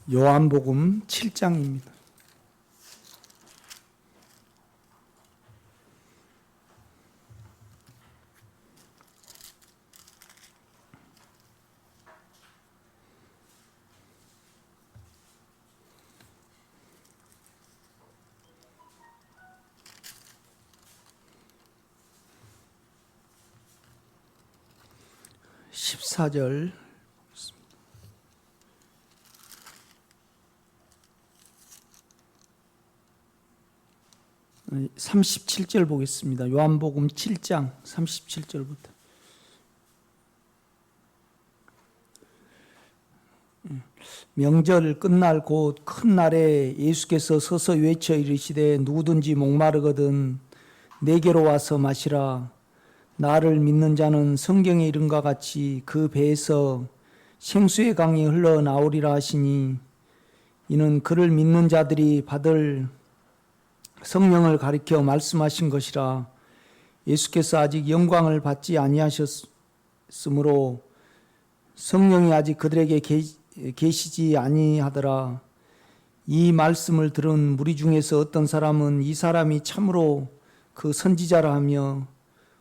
요한복음 7장입니다. (14절) 37절 보겠습니다. 요한복음 7장 37절부터. 명절 끝날 곧 큰 날에 예수께서 서서 외쳐 이르시되 누구든지 목마르거든 내게로 와서 마시라. 나를 믿는 자는 성경에 이른과 같이 그 배에서 생수의 강이 흘러나오리라 하시니 이는 그를 믿는 자들이 받을 성령을 가리켜 말씀하신 것이라. 예수께서 아직 영광을 받지 아니하셨으므로 성령이 아직 그들에게 계시지 아니하더라. 이 말씀을 들은 무리 중에서 어떤 사람은 이 사람이 참으로 그 선지자라 하며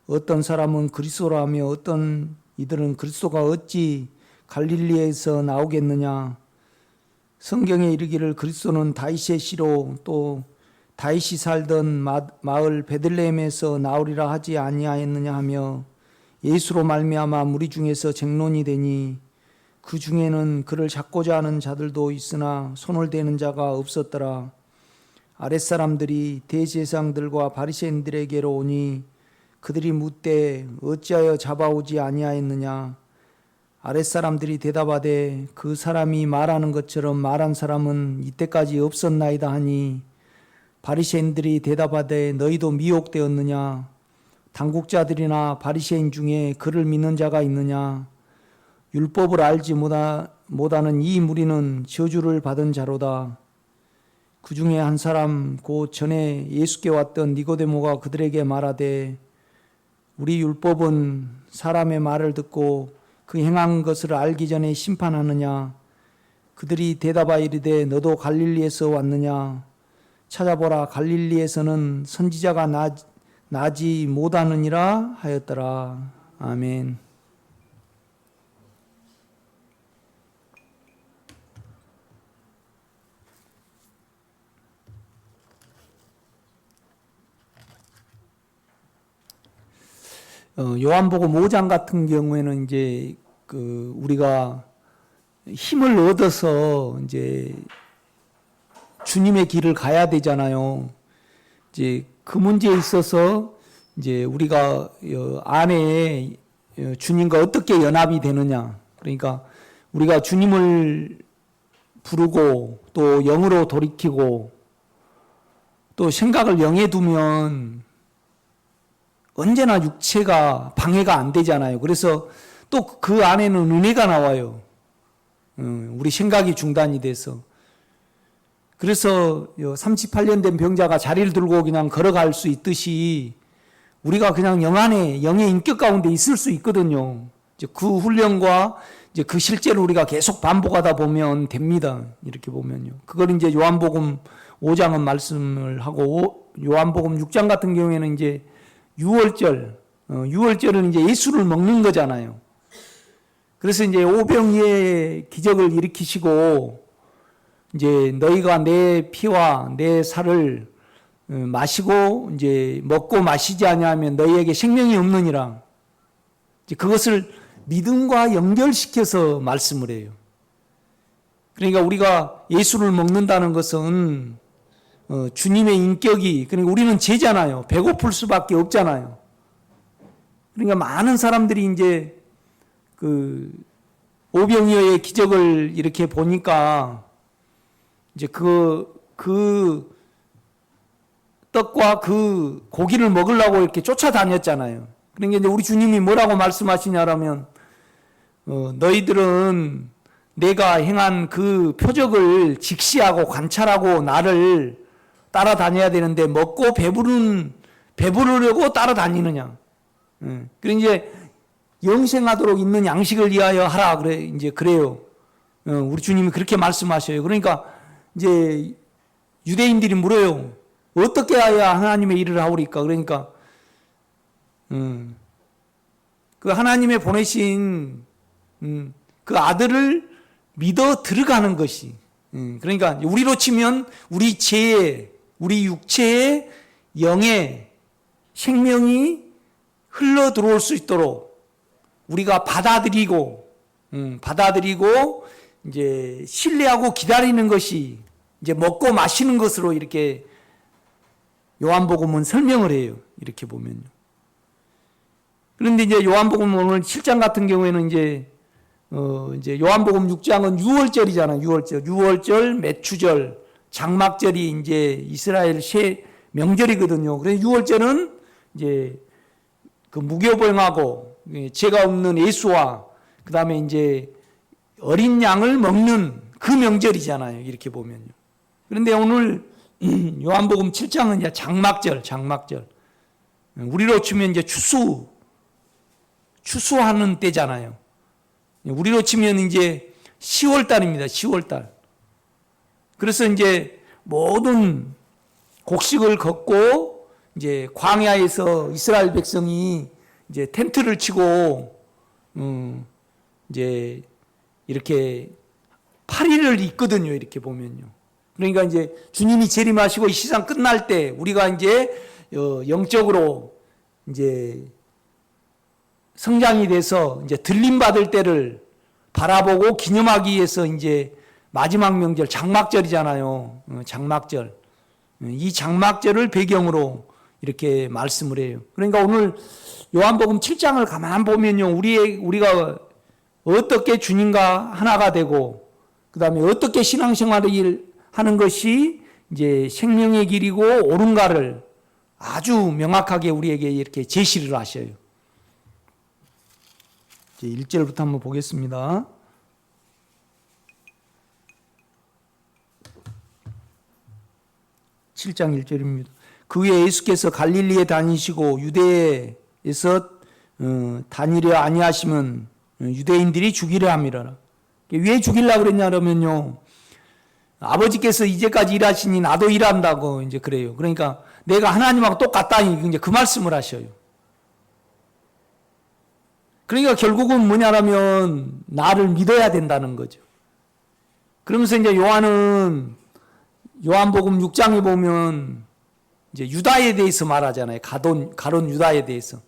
어떤 사람은 그리스도라 하며 어떤 이들은 그리스도가 어찌 갈릴리에서 나오겠느냐. 성경에 이르기를 그리스도는 다윗의 씨로 또 다윗이 살던 마을 베들레헴에서 나오리라 하지 아니하였느냐 하며 예수로 말미암아 무리 중에서 쟁론이 되니 그 중에는 그를 잡고자 하는 자들도 있으나 손을 대는 자가 없었더라. 아랫사람들이 대제사장들과 바리새인들에게로 오니 그들이 묻되 어찌하여 잡아오지 아니하였느냐. 아랫사람들이 대답하되 그 사람이 말하는 것처럼 말한 사람은 이때까지 없었나이다 하니 바리새인들이 대답하되 너희도 미혹되었느냐. 당국자들이나 바리새인 중에 그를 믿는 자가 있느냐. 율법을 알지 못하는 이 무리는 저주를 받은 자로다. 그 중에 한 사람 곧 전에 예수께 왔던 니고데모가 그들에게 말하되 우리 율법은 사람의 말을 듣고 그 행한 것을 알기 전에 심판하느냐. 그들이 대답하여 이르되 너도 갈릴리에서 왔느냐. 찾아보라 갈릴리에서는 선지자가 나지 못하느니라 하였더라. 아멘. 요한복음 5장 같은 경우에는 이제 우리가 힘을 얻어서 이제 주님의 길을 가야 되잖아요. 이제 그 문제에 있어서 이제 우리가 안에 주님과 어떻게 연합이 되느냐. 그러니까 우리가 주님을 부르고 또 영으로 돌이키고 또 생각을 영에 두면 언제나 육체가 방해가 안 되잖아요. 그래서 또 그 안에는 은혜가 나와요. 우리 생각이 중단이 돼서. 그래서 38년 된 병자가 자리를 들고 그냥 걸어갈 수 있듯이 우리가 그냥 영 안에, 영의 인격 가운데 있을 수 있거든요. 이제 그 훈련과 이제 그 실제로 우리가 계속 반복하다 보면 됩니다. 이렇게 보면요. 그걸 이제 요한복음 5장은 말씀을 하고 요한복음 6장 같은 경우에는 이제 유월절은 이제 예수를 먹는 거잖아요. 그래서 이제 오병이의 기적을 일으키시고 이제 너희가 내 피와 내 살을 마시고 이제 먹고 마시지 아니하면 너희에게 생명이 없느니라. 이제 그것을 믿음과 연결시켜서 말씀을 해요. 그러니까 우리가 예수를 먹는다는 것은 주님의 인격이, 그러니까 우리는 죄잖아요. 배고플 수밖에 없잖아요. 그러니까 많은 사람들이 이제 오병이어의 기적을 이렇게 보니까 이제 그 떡과 그 고기를 먹으려고 이렇게 쫓아다녔잖아요. 그러니까 이제 우리 주님이 뭐라고 말씀하시냐라면 너희들은 내가 행한 그 표적을 직시하고 관찰하고 나를 따라다녀야 되는데 먹고 배부르려고 따라다니느냐. 그러니까 이제 영생하도록 있는 양식을 위하여 하라. 그래요. 우리 주님이 그렇게 말씀하셔요. 그러니까 이제 유대인들이 물어요. 어떻게 해야 하나님의 일을 하오리까? 그러니까 그 하나님의 보내신 그 아들을 믿어 들어가는 것이, 그러니까 우리로 치면 우리 죄에, 우리 육체의 영의 생명이 흘러 들어올 수 있도록 우리가 받아들이고 이제 신뢰하고 기다리는 것이 이제 먹고 마시는 것으로 이렇게 요한복음은 설명을 해요. 이렇게 보면요. 그런데 이제 요한복음 오늘 7장 같은 경우에는 이제 요한복음 6장은 유월절이잖아요. 유월절, 매추절, 장막절이 이제 이스라엘 새 명절이거든요. 그래서 유월절은 이제 그 무교병하고 죄가 없는 예수와 그 다음에 이제 어린 양을 먹는 그 명절이잖아요. 이렇게 보면요. 그런데 오늘 요한복음 7장은 이제 장막절. 우리로 치면 이제 추수하는 때잖아요. 우리로 치면 이제 10월달입니다. 10월달. 그래서 이제 모든 곡식을 걷고 이제 광야에서 이스라엘 백성이 이제 텐트를 치고 이제 이렇게 8일을 있거든요. 이렇게 보면요. 그러니까 이제 주님이 재림하시고 이 시상 끝날 때 우리가 이제 영적으로 이제 성장이 돼서 이제 들림 받을 때를 바라보고 기념하기 위해서 이제 마지막 명절 장막절이잖아요. 장막절. 이 장막절을 배경으로 이렇게 말씀을 해요. 그러니까 오늘 요한복음 7장을 가만 보면요. 우리가 어떻게 주님과 하나가 되고 그다음에 어떻게 신앙생활을 하는 것이 이제 생명의 길이고 옳은가를 아주 명확하게 우리에게 이렇게 제시를 하셔요. 이제 1절부터 한번 보겠습니다. (7장 1절입니다) 그 후에 예수께서 갈릴리에 다니시고 유대에서 다니려 아니하시면 유대인들이 죽이려 함이라. 왜 죽이려고 그랬냐면요, 아버지께서 이제까지 일하시니 나도 일한다고 이제 그래요. 그러니까 내가 하나님하고 똑같다니 이제 그 말씀을 하셔요. 그러니까 결국은 뭐냐라면 나를 믿어야 된다는 거죠. 그러면서 이제 요한복음 6장에 보면 이제 유다에 대해서 말하잖아요. 가론 유다에 대해서.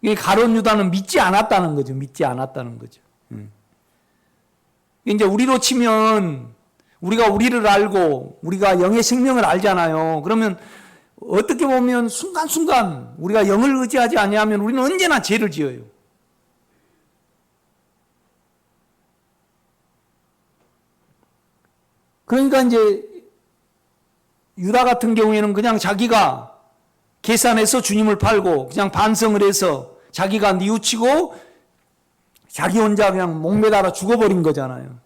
이 가론 유다는 믿지 않았다는 거죠. 믿지 않았다는 거죠. 이제 우리로 치면 우리가 우리를 알고 우리가 영의 생명을 알잖아요. 그러면 어떻게 보면 순간순간 우리가 영을 의지하지 아니하면 우리는 언제나 죄를 지어요. 그러니까 이제 유다 같은 경우에는 그냥 자기가 계산해서 주님을 팔고 그냥 반성을 해서 자기가 뉘우치고 자기 혼자 그냥 목매달아 죽어버린 거잖아요.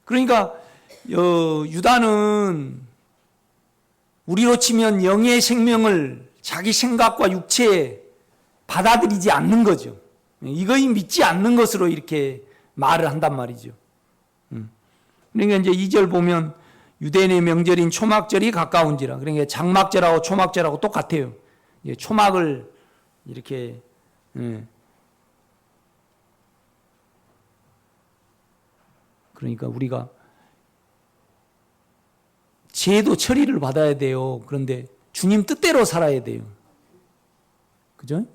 그러니까 유다는 우리로 치면 영의 생명을 자기 생각과 육체에 받아들이지 않는 거죠. 이거이 믿지 않는 것으로 이렇게 말을 한단 말이죠. 그러니까 이제 2절 보면 유대인의 명절인 초막절이 가까운지라. 그러니까 장막절하고 초막절하고 똑같아요. 초막을 이렇게 그러니까 우리가 죄도 처리를 받아야 돼요. 그런데 주님 뜻대로 살아야 돼요. 그죠?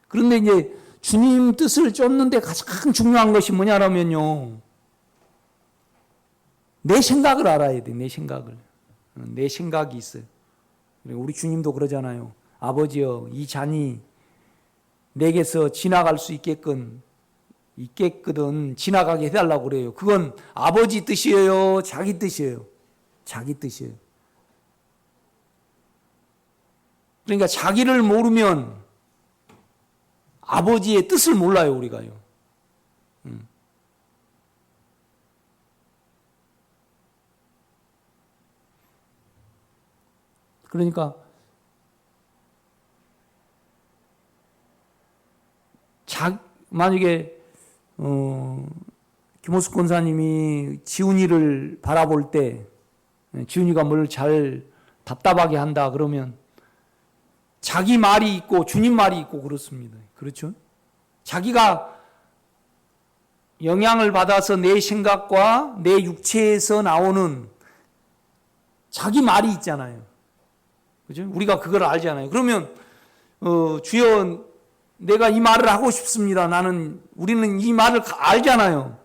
그런데 이제 주님 뜻을 쫓는데 가장 중요한 것이 뭐냐라면요, 내 생각을 알아야 돼. 내 생각을. 내 생각이 있어요. 우리 주님도 그러잖아요. 아버지여, 이 잔이 내게서 지나갈 수 있게끔 지나가게 해달라고 그래요. 그건 아버지 뜻이에요? 자기 뜻이에요? 자기 뜻이에요. 그러니까 자기를 모르면 아버지의 뜻을 몰라요, 우리가요. 그러니까 만약에 김호숙 권사님이 지훈이를 바라볼 때 지훈이가 뭘 잘 답답하게 한다 그러면 자기 말이 있고 주님 말이 있고 그렇습니다. 그렇죠? 자기가 영향을 받아서 내 생각과 내 육체에서 나오는 자기 말이 있잖아요. 그죠? 우리가 그걸 알잖아요. 그러면 주여 내가 이 말을 하고 싶습니다. 우리는 이 말을 알잖아요.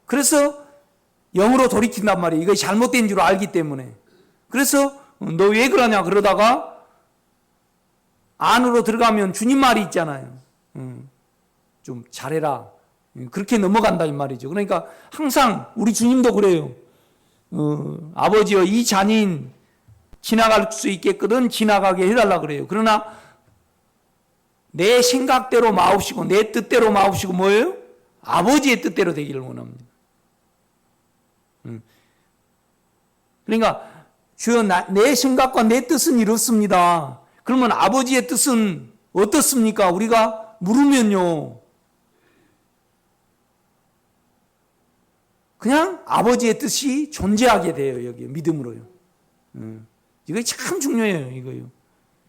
그래서 영으로 돌이킨단 말이에요. 이거 잘못된 줄 알기 때문에. 그래서 너 왜 그러냐 그러다가 안으로 들어가면 주님 말이 있잖아요. 좀 잘해라. 그렇게 넘어간다 이 말이죠. 그러니까 항상 우리 주님도 그래요. 아버지여 이 잔인 지나갈 수 있겠거든 지나가게 해달라 그래요. 그러나 내 생각대로 마옵시고 내 뜻대로 마옵시고 뭐예요? 아버지의 뜻대로 되기를 원합니다. 그러니까 주여 내 생각과 내 뜻은 이렇습니다. 그러면 아버지의 뜻은 어떻습니까? 우리가 물으면요. 그냥 아버지의 뜻이 존재하게 돼요. 여기 믿음으로요. 이거 참 중요해요. 이거요.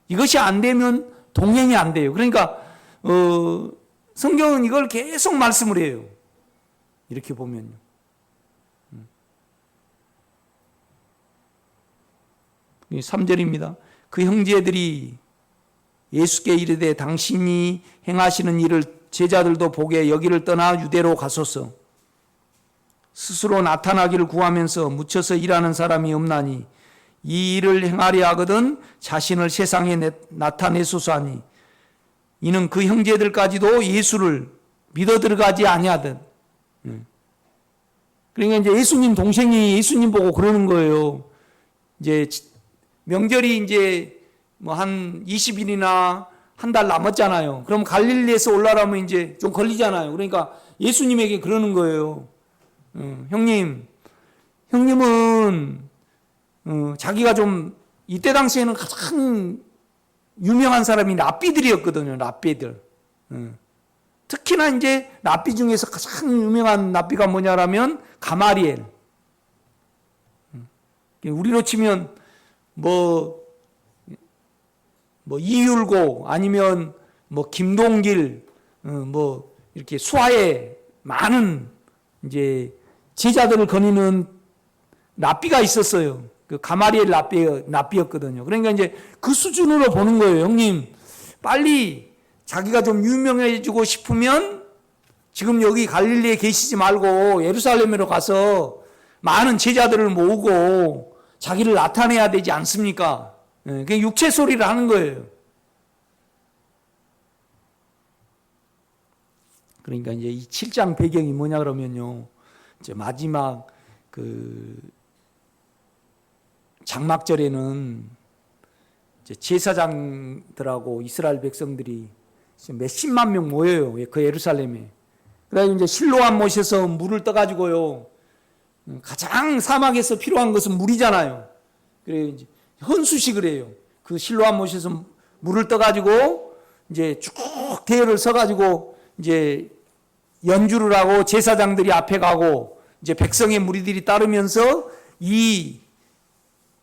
이것이 안 되면 동행이 안 돼요. 그러니까 성경은 이걸 계속 말씀을 해요. 이렇게 보면요. 3절입니다. 그 형제들이 예수께 이르되 당신이 행하시는 일을 제자들도 보게 여기를 떠나 유대로 가소서. 스스로 나타나기를 구하면서 묻혀서 일하는 사람이 없나니 이 일을 행하려 하거든 자신을 세상에 나타내소서 하니 이는 그 형제들까지도 예수를 믿어 들어가지 아니하든. 그러니까 이제 예수님 동생이 예수님 보고 그러는 거예요. 이제 명절이 이제 뭐 한 20일이나 한 달 남았잖아요. 그럼 갈릴리에서 올라가면 이제 좀 걸리잖아요. 그러니까 예수님에게 그러는 거예요. 형님은 자기가 좀 이때 당시에는 가장 유명한 사람이 랍비들이었거든요. 랍비들. 특히나 이제 랍비 중에서 가장 유명한 랍비가 뭐냐라면 가마리엘. 우리로 치면 뭐 이율고 아니면 뭐 김동길 뭐 이렇게 수하에 많은 이제 제자들을 거니는 랍비가 있었어요. 그 가마리엘 랍비였거든요. 그러니까 이제 그 수준으로 보는 거예요. 형님, 빨리 자기가 좀 유명해지고 싶으면 지금 여기 갈릴리에 계시지 말고 예루살렘으로 가서 많은 제자들을 모으고 자기를 나타내야 되지 않습니까? 그게 육체 소리를 하는 거예요. 그러니까 이제 이 7장 배경이 뭐냐 그러면요. 이제 마지막 그 장막절에는 이제 제사장들하고 이스라엘 백성들이 몇십만 명 모여요. 그 예루살렘에. 그래서 이제 실로암 못에서 물을 떠가지고요. 가장 사막에서 필요한 것은 물이잖아요. 그래서 이제 헌수식을 해요. 그 실로암 못에서 물을 떠가지고 이제 쭉 대열을 서가지고 이제 연주를 하고 제사장들이 앞에 가고 이제 백성의 무리들이 따르면서 이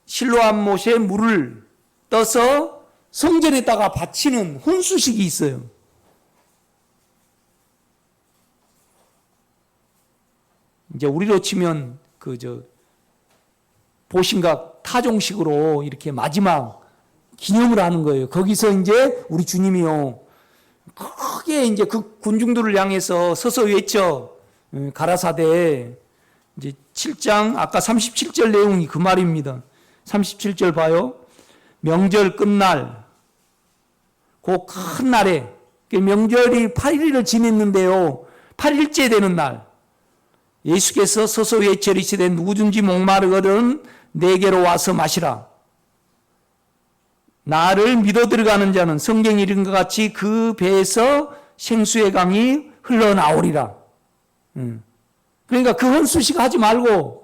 실로암 못에 물을 떠서 성전에다가 바치는 헌수식이 있어요. 이제 우리로 치면 보신각 타종식으로 이렇게 마지막 기념을 하는 거예요. 거기서 이제 우리 주님이요 크게 이제 그 군중들을 향해서 서서 외쳐 가라사대 이제 7장 아까 37절 내용이 그 말입니다. 37절 봐요. 명절 끝날 그 큰 날에 명절이 8일을 지냈는데요. 8일째 되는 날 예수께서 서서 외쳐리시되 누구든지 목마르거든 내게로 와서 마시라. 나를 믿어 들어가는 자는 성경이 이른 것 같이 그 배에서 생수의 강이 흘러나오리라. 그러니까 그 헌수식 하지 말고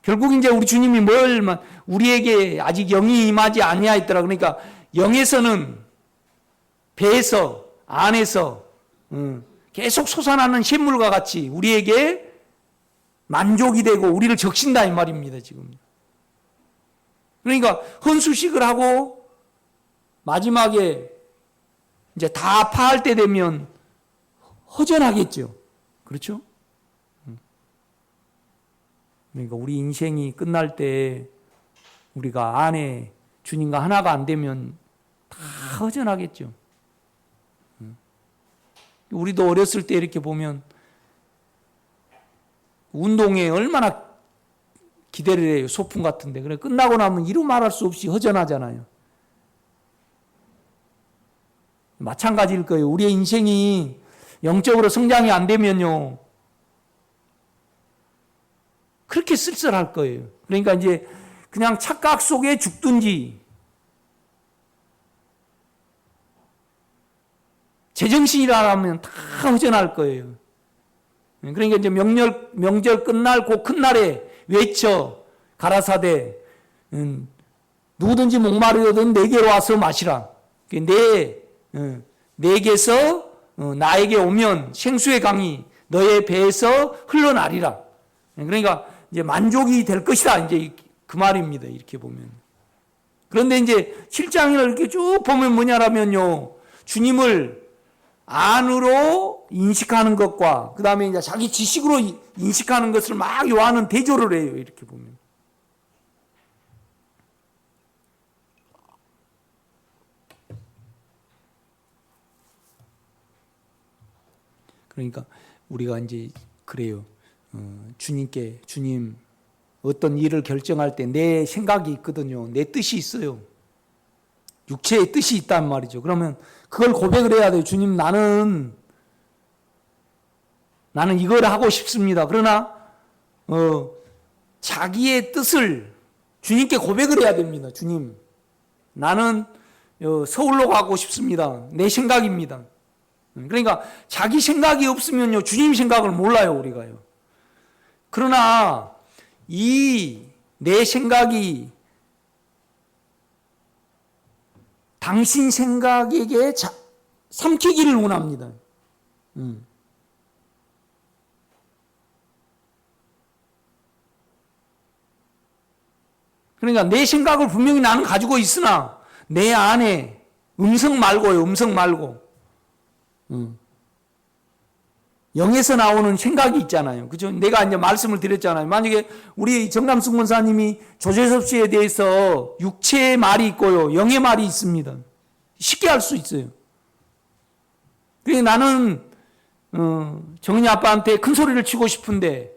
결국 이제 우리 주님이 우리에게 아직 영이 임하지 아니하였더라. 그러니까 영에서는 배에서 안에서 계속 솟아나는 샘물과 같이 우리에게 만족이 되고 우리를 적신다 이 말입니다. 지금. 그러니까 헌수식을 하고 마지막에 이제 다 파할 때 되면 허전하겠죠. 그렇죠? 그러니까 우리 인생이 끝날 때 우리가 안에 주님과 하나가 안 되면 다 허전하겠죠. 우리도 어렸을 때 이렇게 보면 운동에 얼마나 기대를 해요. 소풍 같은데. 그래 끝나고 나면 이루 말할 수 없이 허전하잖아요. 마찬가지일 거예요. 우리의 인생이 영적으로 성장이 안 되면요. 그렇게 쓸쓸할 거예요. 그러니까 이제 그냥 착각 속에 죽든지 제정신이라면 다 허전할 거예요. 그러니까 이제 명절 끝날 그 큰 날에 외쳐 가라사대 누구든지 목마르거든 내게로 와서 마시라. 내게서 나에게 오면 생수의 강이 너의 배에서 흘러나리라. 그러니까 이제 만족이 될 것이다. 이제 그 말입니다. 이렇게 보면. 그런데 이제 7장을 이렇게 쭉 보면 뭐냐라면요. 주님을 안으로 인식하는 것과 그 다음에 이제 자기 지식으로 인식하는 것을 막 요한은 대조를 해요. 이렇게 보면. 그러니까 우리가 이제 그래요. 주님 어떤 일을 결정할 때 내 생각이 있거든요. 내 뜻이 있어요. 육체의 뜻이 있단 말이죠. 그러면 그걸 고백을 해야 돼요. 주님 나는 이걸 하고 싶습니다. 그러나 자기의 뜻을 주님께 고백을 해야 됩니다. 주님 나는 서울로 가고 싶습니다. 내 생각입니다. 그러니까 자기 생각이 없으면요. 주님 생각을 몰라요. 우리가요. 그러나 이 내 생각이 당신 생각에게 삼키기를 원합니다. 그러니까 내 생각을 분명히 나는 가지고 있으나 내 안에 음성 말고요. 음성 말고. 영에서 나오는 생각이 있잖아요. 그죠? 내가 이제 말씀을 드렸잖아요. 만약에 우리 정남승 권사님이 조재섭 씨에 대해서 육체의 말이 있고요. 영의 말이 있습니다. 쉽게 할 수 있어요. 그래서 나는 정은이 아빠한테 큰 소리를 치고 싶은데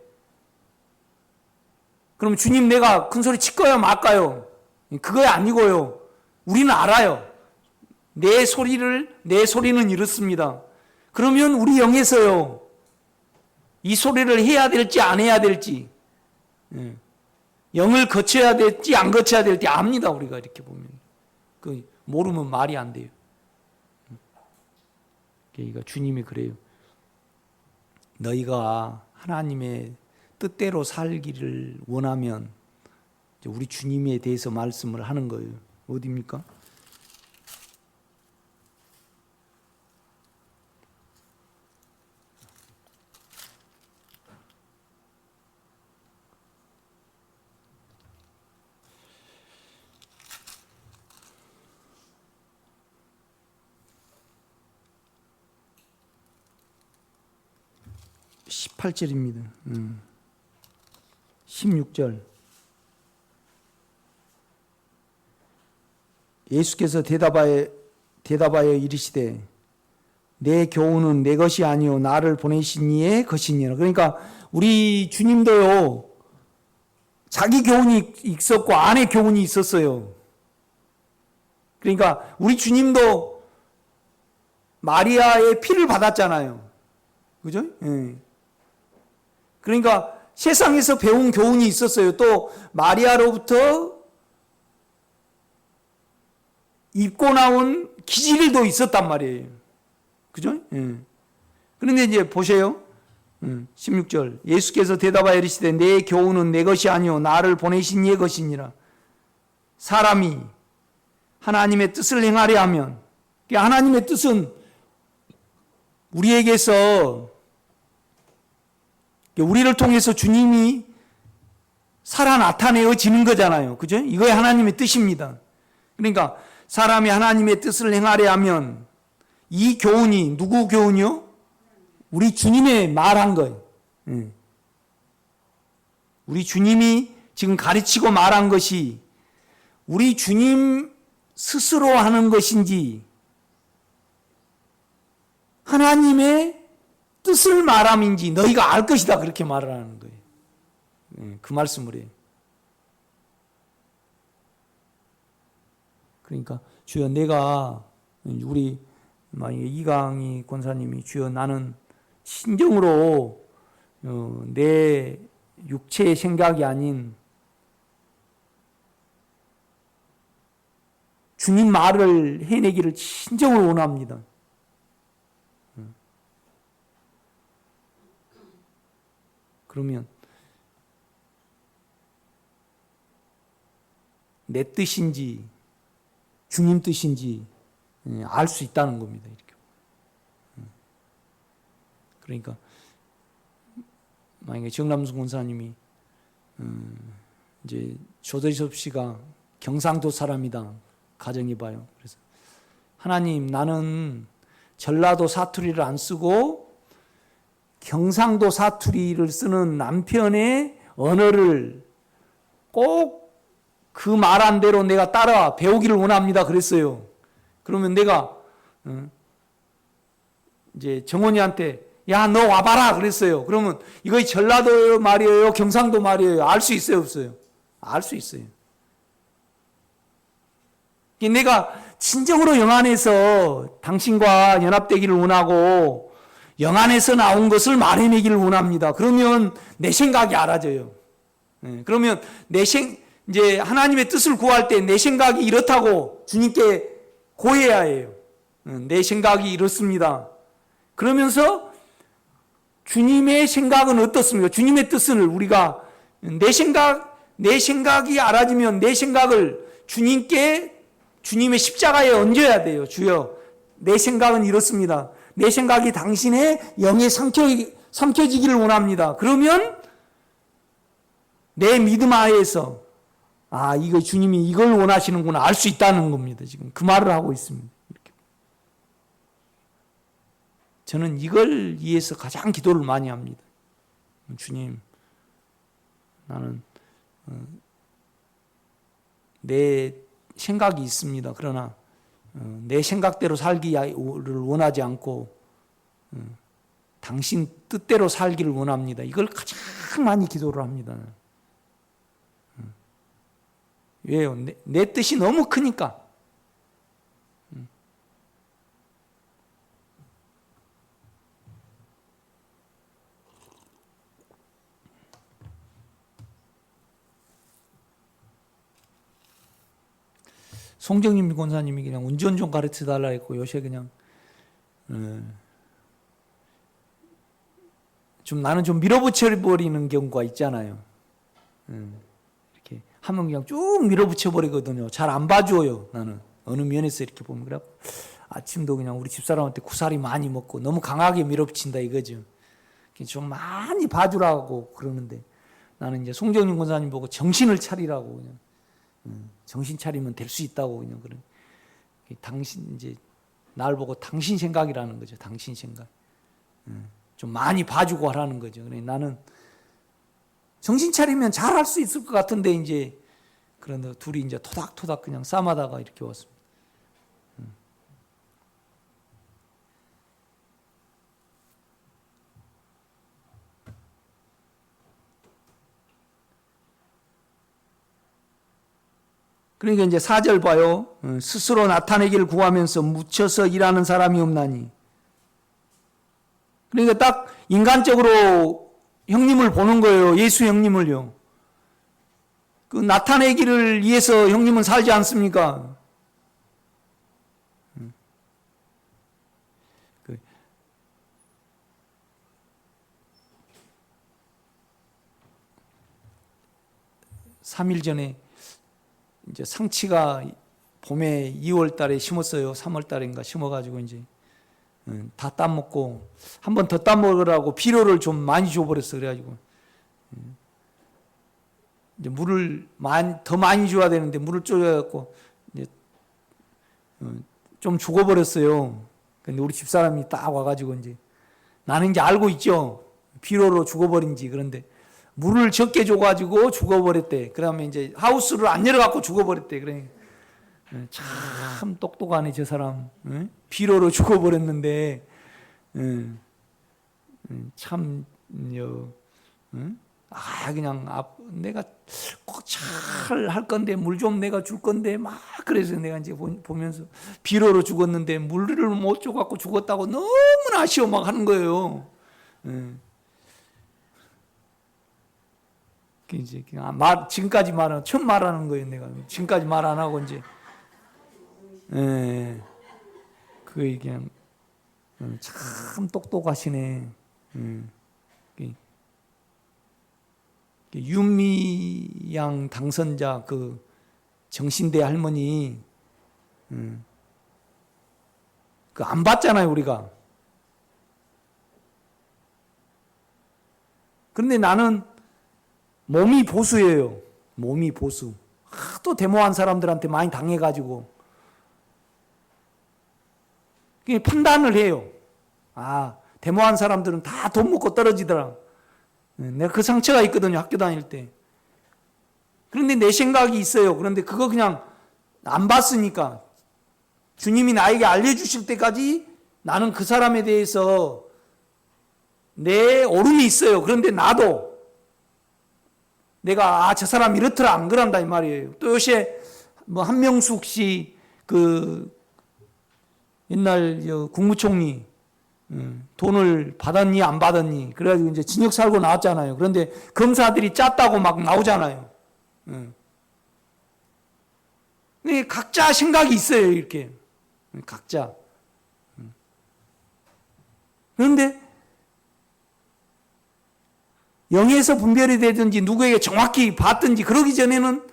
그럼 주님 내가 큰 소리 칠 거야 말까요? 그거 아니고요. 우리는 알아요. 내 소리는 이렇습니다. 그러면 우리 영에서요. 이 소리를 해야 될지 안 해야 될지 영을 거쳐야 될지 안 거쳐야 될지 압니다. 우리가 이렇게 보면. 그 모르면 말이 안 돼요. 그러니까 주님이 그래요. 너희가 하나님의 뜻대로 살기를 원하면 우리 주님에 대해서 말씀을 하는 거예요. 어디입니까? (18절입니다) 16절 예수께서 대답하여 이르시되 내 교훈은 내 것이 아니요 나를 보내신 이의 것이니라. 그러니까 우리 주님도요 자기 교훈이 있었고 안에 교훈이 있었어요. 그러니까 우리 주님도 마리아의 피를 받았잖아요. 그죠? 예. 그러니까 세상에서 배운 교훈이 있었어요. 또 마리아로부터 입고 나온 기질도 있었단 말이에요. 그죠? 예. 그런데 이제 보세요. 16절 예수께서 대답하여 이르시되 내 교훈은 내 것이 아니요 나를 보내신 이의 것이니라. 사람이 하나님의 뜻을 행하려 하면, 하나님의 뜻은 우리에게서, 우리를 통해서 주님이 살아 나타내어지는 거잖아요. 그죠? 이거에 하나님의 뜻입니다. 그러니까 사람이 하나님의 뜻을 행하려 하면 이 교훈이 누구 교훈이요? 우리 주님의 말한 거예요. 우리 주님이 지금 가르치고 말한 것이 우리 주님 스스로 하는 것인지 하나님의 뜻을 말함인지 너희가 알 것이다, 그렇게 말을 하는 거예요. 그 말씀을 해요. 그러니까 주여 내가, 우리 만약에 이강희 권사님이 주여 나는 신정으로 내 육체의 생각이 아닌 주님 말을 해내기를 진정으로 원합니다. 그러면 내 뜻인지 주님 뜻인지 알 수 있다는 겁니다. 이렇게. 그러니까 만약에 정남순 권사님이 이제 조대섭 씨가 경상도 사람이다 가정해봐요. 그래서 하나님 나는 전라도 사투리를 안 쓰고 경상도 사투리를 쓰는 남편의 언어를 꼭 그 말한 대로 내가 따라 배우기를 원합니다. 그랬어요. 그러면 내가 이제 정원이한테 야, 너 와봐라 그랬어요. 그러면 이거 전라도 말이에요, 경상도 말이에요. 알 수 있어요, 없어요? 알 수 있어요. 내가 진정으로 영안에서 당신과 연합되기를 원하고 영안에서 나온 것을 말해내기를 원합니다. 그러면 내 생각이 알아져요. 그러면 이제 하나님의 뜻을 구할 때 내 생각이 이렇다고 주님께 고해야 해요. 내 생각이 이렇습니다. 그러면서 주님의 생각은 어떻습니까? 주님의 뜻을 우리가 내 생각이 알아지면 내 생각을 주님의 십자가에 얹어야 돼요. 주여, 내 생각은 이렇습니다. 내 생각이 당신의 영에 삼켜지기를 원합니다. 그러면 내 믿음 하에서 이거 주님이 이걸 원하시는구나 알 수 있다는 겁니다. 지금 그 말을 하고 있습니다. 이렇게. 저는 이걸 위해서 가장 기도를 많이 합니다. 주님, 나는 내 생각이 있습니다. 그러나 내 생각대로 살기를 원하지 않고 당신 뜻대로 살기를 원합니다. 이걸 가장 많이 기도를 합니다. 왜요? 내 뜻이 너무 크니까. 송정임 권사님이 그냥 운전 좀 가르쳐 달라 했고 요새 그냥 나는 좀 밀어붙여 버리는 경우가 있잖아요. 이렇게 하면 그냥 쭉 밀어붙여 버리거든요. 잘 안 봐줘요. 나는 어느 면에서 이렇게 보면 그래. 아침도 그냥 우리 집사람한테 구사리 많이 먹고 너무 강하게 밀어붙인다 이거죠. 좀 많이 봐주라고 그러는데 나는 이제 송정임 권사님 보고 정신을 차리라고 그냥. 정신 차리면 될 수 있다고 그냥 그런. 당신 이제 날 보고 당신 생각이라는 거죠. 당신 생각. 좀 많이 봐주고 하라는 거죠. 그래 나는 정신 차리면 잘 할 수 있을 것 같은데 이제 그런데 둘이 이제 토닥토닥 그냥 싸마다가 이렇게 왔습니다. 그러니까 이제 4절 봐요. 스스로 나타내기를 구하면서 묻혀서 일하는 사람이 없나니. 그러니까 딱 인간적으로 형님을 보는 거예요. 예수 형님을요. 그 나타내기를 위해서 형님은 살지 않습니까? 3일 전에 이제 상치가 봄에 2월 달에 심었어요. 3월 달인가 심어가지고 이제 다 따먹고 한 번 더 따먹으라고 비료를 좀 많이 줘버렸어. 그래가지고 이제 물을 더 많이 줘야 되는데 물을 쪼여갖고 이제 좀 죽어버렸어요. 근데 우리 집사람이 딱 와가지고 이제 나는 이제 알고 있죠. 비료로 죽어버린지. 그런데 물을 적게 줘가지고 죽어버렸대. 그러면 이제 하우스를 안 열어갖고 죽어버렸대. 그래. 참 똑똑하네, 저 사람. 비료로 죽어버렸는데, 참, 그냥, 내가 꼭 잘 할 건데, 물 좀 내가 줄 건데, 막, 그래서 내가 이제 보면서, 비료로 죽었는데, 물을 못 줘갖고 죽었다고 너무나 아쉬워 막 하는 거예요. 이제 지금까지 처음 말하는 거예요, 내가. 지금까지 말 안 하고, 이제. 그게 그냥, 참 똑똑하시네. 윤미향 당선자 그 정신대 할머니, 그 안 봤잖아요, 우리가. 그런데 나는 몸이 보수예요. 몸이 보수. 하도 데모한 사람들한테 많이 당해가지고. 판단을 해요. 데모한 사람들은 다 돈 먹고 떨어지더라. 내가 그 상처가 있거든요, 학교 다닐 때. 그런데 내 생각이 있어요. 그런데 그거 그냥 안 봤으니까. 주님이 나에게 알려주실 때까지 나는 그 사람에 대해서 내 오름이 있어요. 그런데 나도 내가 저 사람 이렇더라 안 그런다 이 말이에요. 또 요새 뭐 한명숙 씨 그 옛날 국무총리 돈을 받았니 안 받았니 그래가지고 이제 징역 살고 나왔잖아요. 그런데 검사들이 짰다고 막 나오잖아요. 각자 생각이 있어요. 이렇게 각자. 그런데 영에서 분별이 되든지 누구에게 정확히 봤든지 그러기 전에는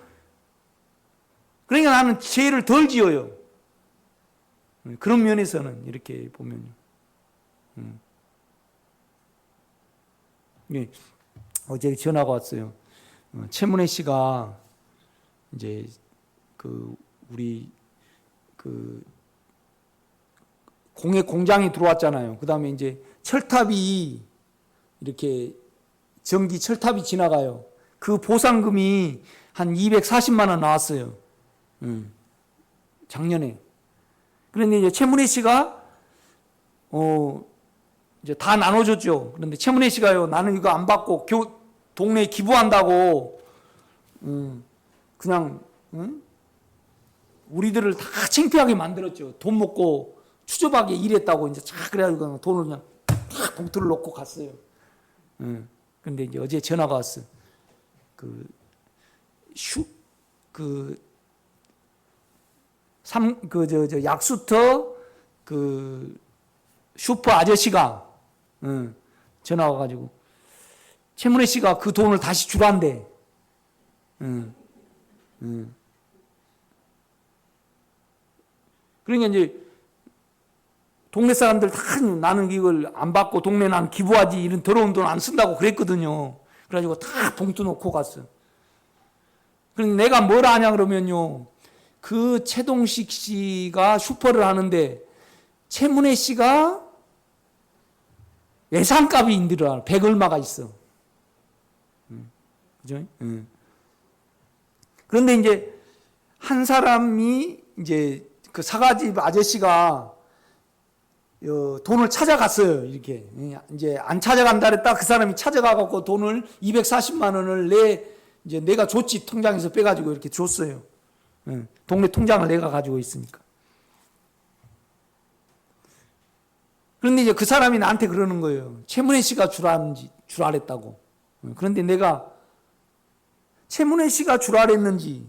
그러니까 나는 죄를 덜 지어요. 그런 면에서는 이렇게 보면요. 어제 전화가 왔어요. 최문혜 씨가 이제 우리 공예 공장이 들어왔잖아요. 그 다음에 이제 철탑이 이렇게 전기 철탑이 지나가요. 그 보상금이 한 240만 원 나왔어요. 작년에. 그런데 이제 최문혜 씨가 이제 다 나눠줬죠. 그런데 최문혜 씨가요, 나는 이거 안 받고 동네에 기부한다고 그냥 우리들을 다 창피하게 만들었죠. 돈 먹고 추접하게 일했다고 이제 그래가지고 돈을 그냥 탁 봉투를 놓고 갔어요. 근데 이제 어제 전화가 왔어. 약수터 슈퍼 아저씨가 전화 와가지고 최문혜 씨가 그 돈을 다시 주란대. 그러니까 이제 동네 사람들 다 나는 이걸 안 받고 동네 난 기부하지 이런 더러운 돈 안 쓴다고 그랬거든요. 그래가지고 다 봉투 놓고 갔어. 그런데 내가 뭘 아냐 그러면요. 그 최동식 씨가 슈퍼를 하는데 최문혜 씨가 예상값이 인들어 100 얼마가 있어. 그죠? 그런데 이제 한 사람이 이제 그 사과집 아저씨가 돈을 찾아갔어요. 이렇게 이제 안 찾아간다 그랬다 그 사람이 찾아가갖고 돈을 240만 원을 이제 내가 줬지. 통장에서 빼가지고 이렇게 줬어요. 동네 통장을 내가 가지고 있으니까. 그런데 이제 그 사람이 나한테 그러는 거예요. 최문혜 씨가 주라랬다고. 그런데 내가 최문혜 씨가 주라랬는지,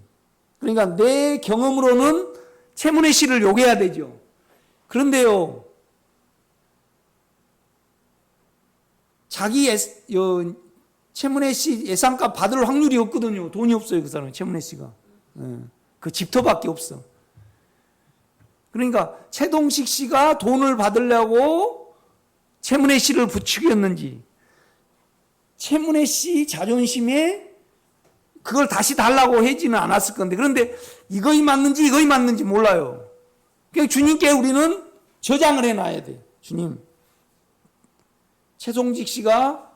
그러니까 내 경험으로는 최문혜 씨를 욕해야 되죠. 그런데요, 자기 최문혜 씨 예산값 받을 확률이 없거든요. 돈이 없어요, 그 사람은. 최문혜 씨가. 그 집터밖에 없어. 그러니까 최동식 씨가 돈을 받으려고 최문혜 씨를 부추겼는지, 최문혜 씨 자존심에 그걸 다시 달라고 하지는 않았을 건데, 그런데 이거이 맞는지 몰라요. 그냥 주님께 우리는 저장을 해놔야 돼. 주님, 최동식 씨가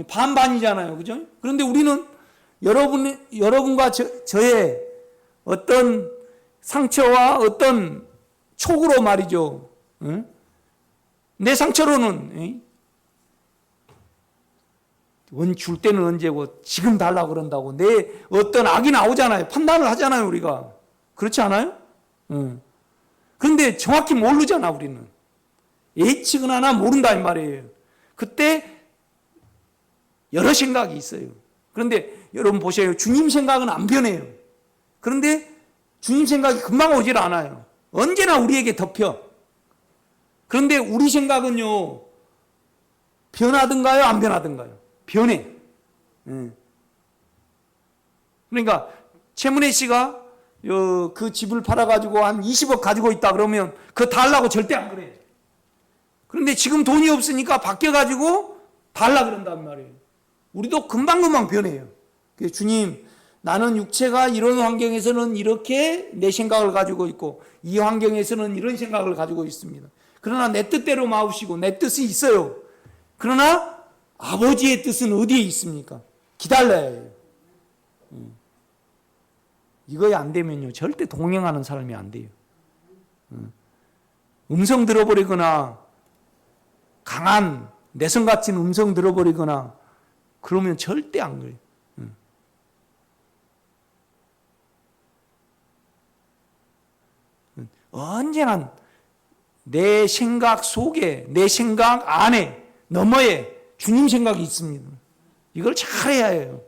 반반이잖아요, 그죠? 그런데 우리는 여러분과 저의 어떤 상처와 어떤 촉으로 말이죠. 내 상처로는 줄 때는 언제고 지금 달라고 그런다고 내 어떤 악이 나오잖아요. 판단을 하잖아요, 우리가. 그렇지 않아요? 그런데 정확히 모르잖아, 우리는. 예측은 하나 모른다 이 말이에요. 그때 여러 생각이 있어요. 그런데 여러분 보세요. 주님 생각은 안 변해요. 그런데 주님 생각이 금방 오질 않아요. 언제나 우리에게 덮여. 그런데 우리 생각은요, 변하든가요, 안 변하든가요? 변해. 그러니까 최문혜 씨가 그 집을 팔아가지고 한 20억 가지고 있다 그러면 그거 달라고 절대 안 그래요. 그런데 지금 돈이 없으니까 바뀌어가지고 달라 그런단 말이에요. 우리도 금방금방 변해요. 그래서 주님, 나는 육체가 이런 환경에서는 이렇게 내 생각을 가지고 있고 이 환경에서는 이런 생각을 가지고 있습니다. 그러나 내 뜻대로 마우시고 내 뜻이 있어요. 그러나 아버지의 뜻은 어디에 있습니까? 기다려야 해요. 이거에 안 되면요, 절대 동행하는 사람이 안 돼요. 음성 들어버리거나 강한 내성 같은 음성 들어버리거나 그러면 절대 안 그래요. 언제나 내 생각 속에, 내 생각 안에, 너머에 주님 생각이 있습니다. 이걸 잘해야 해요.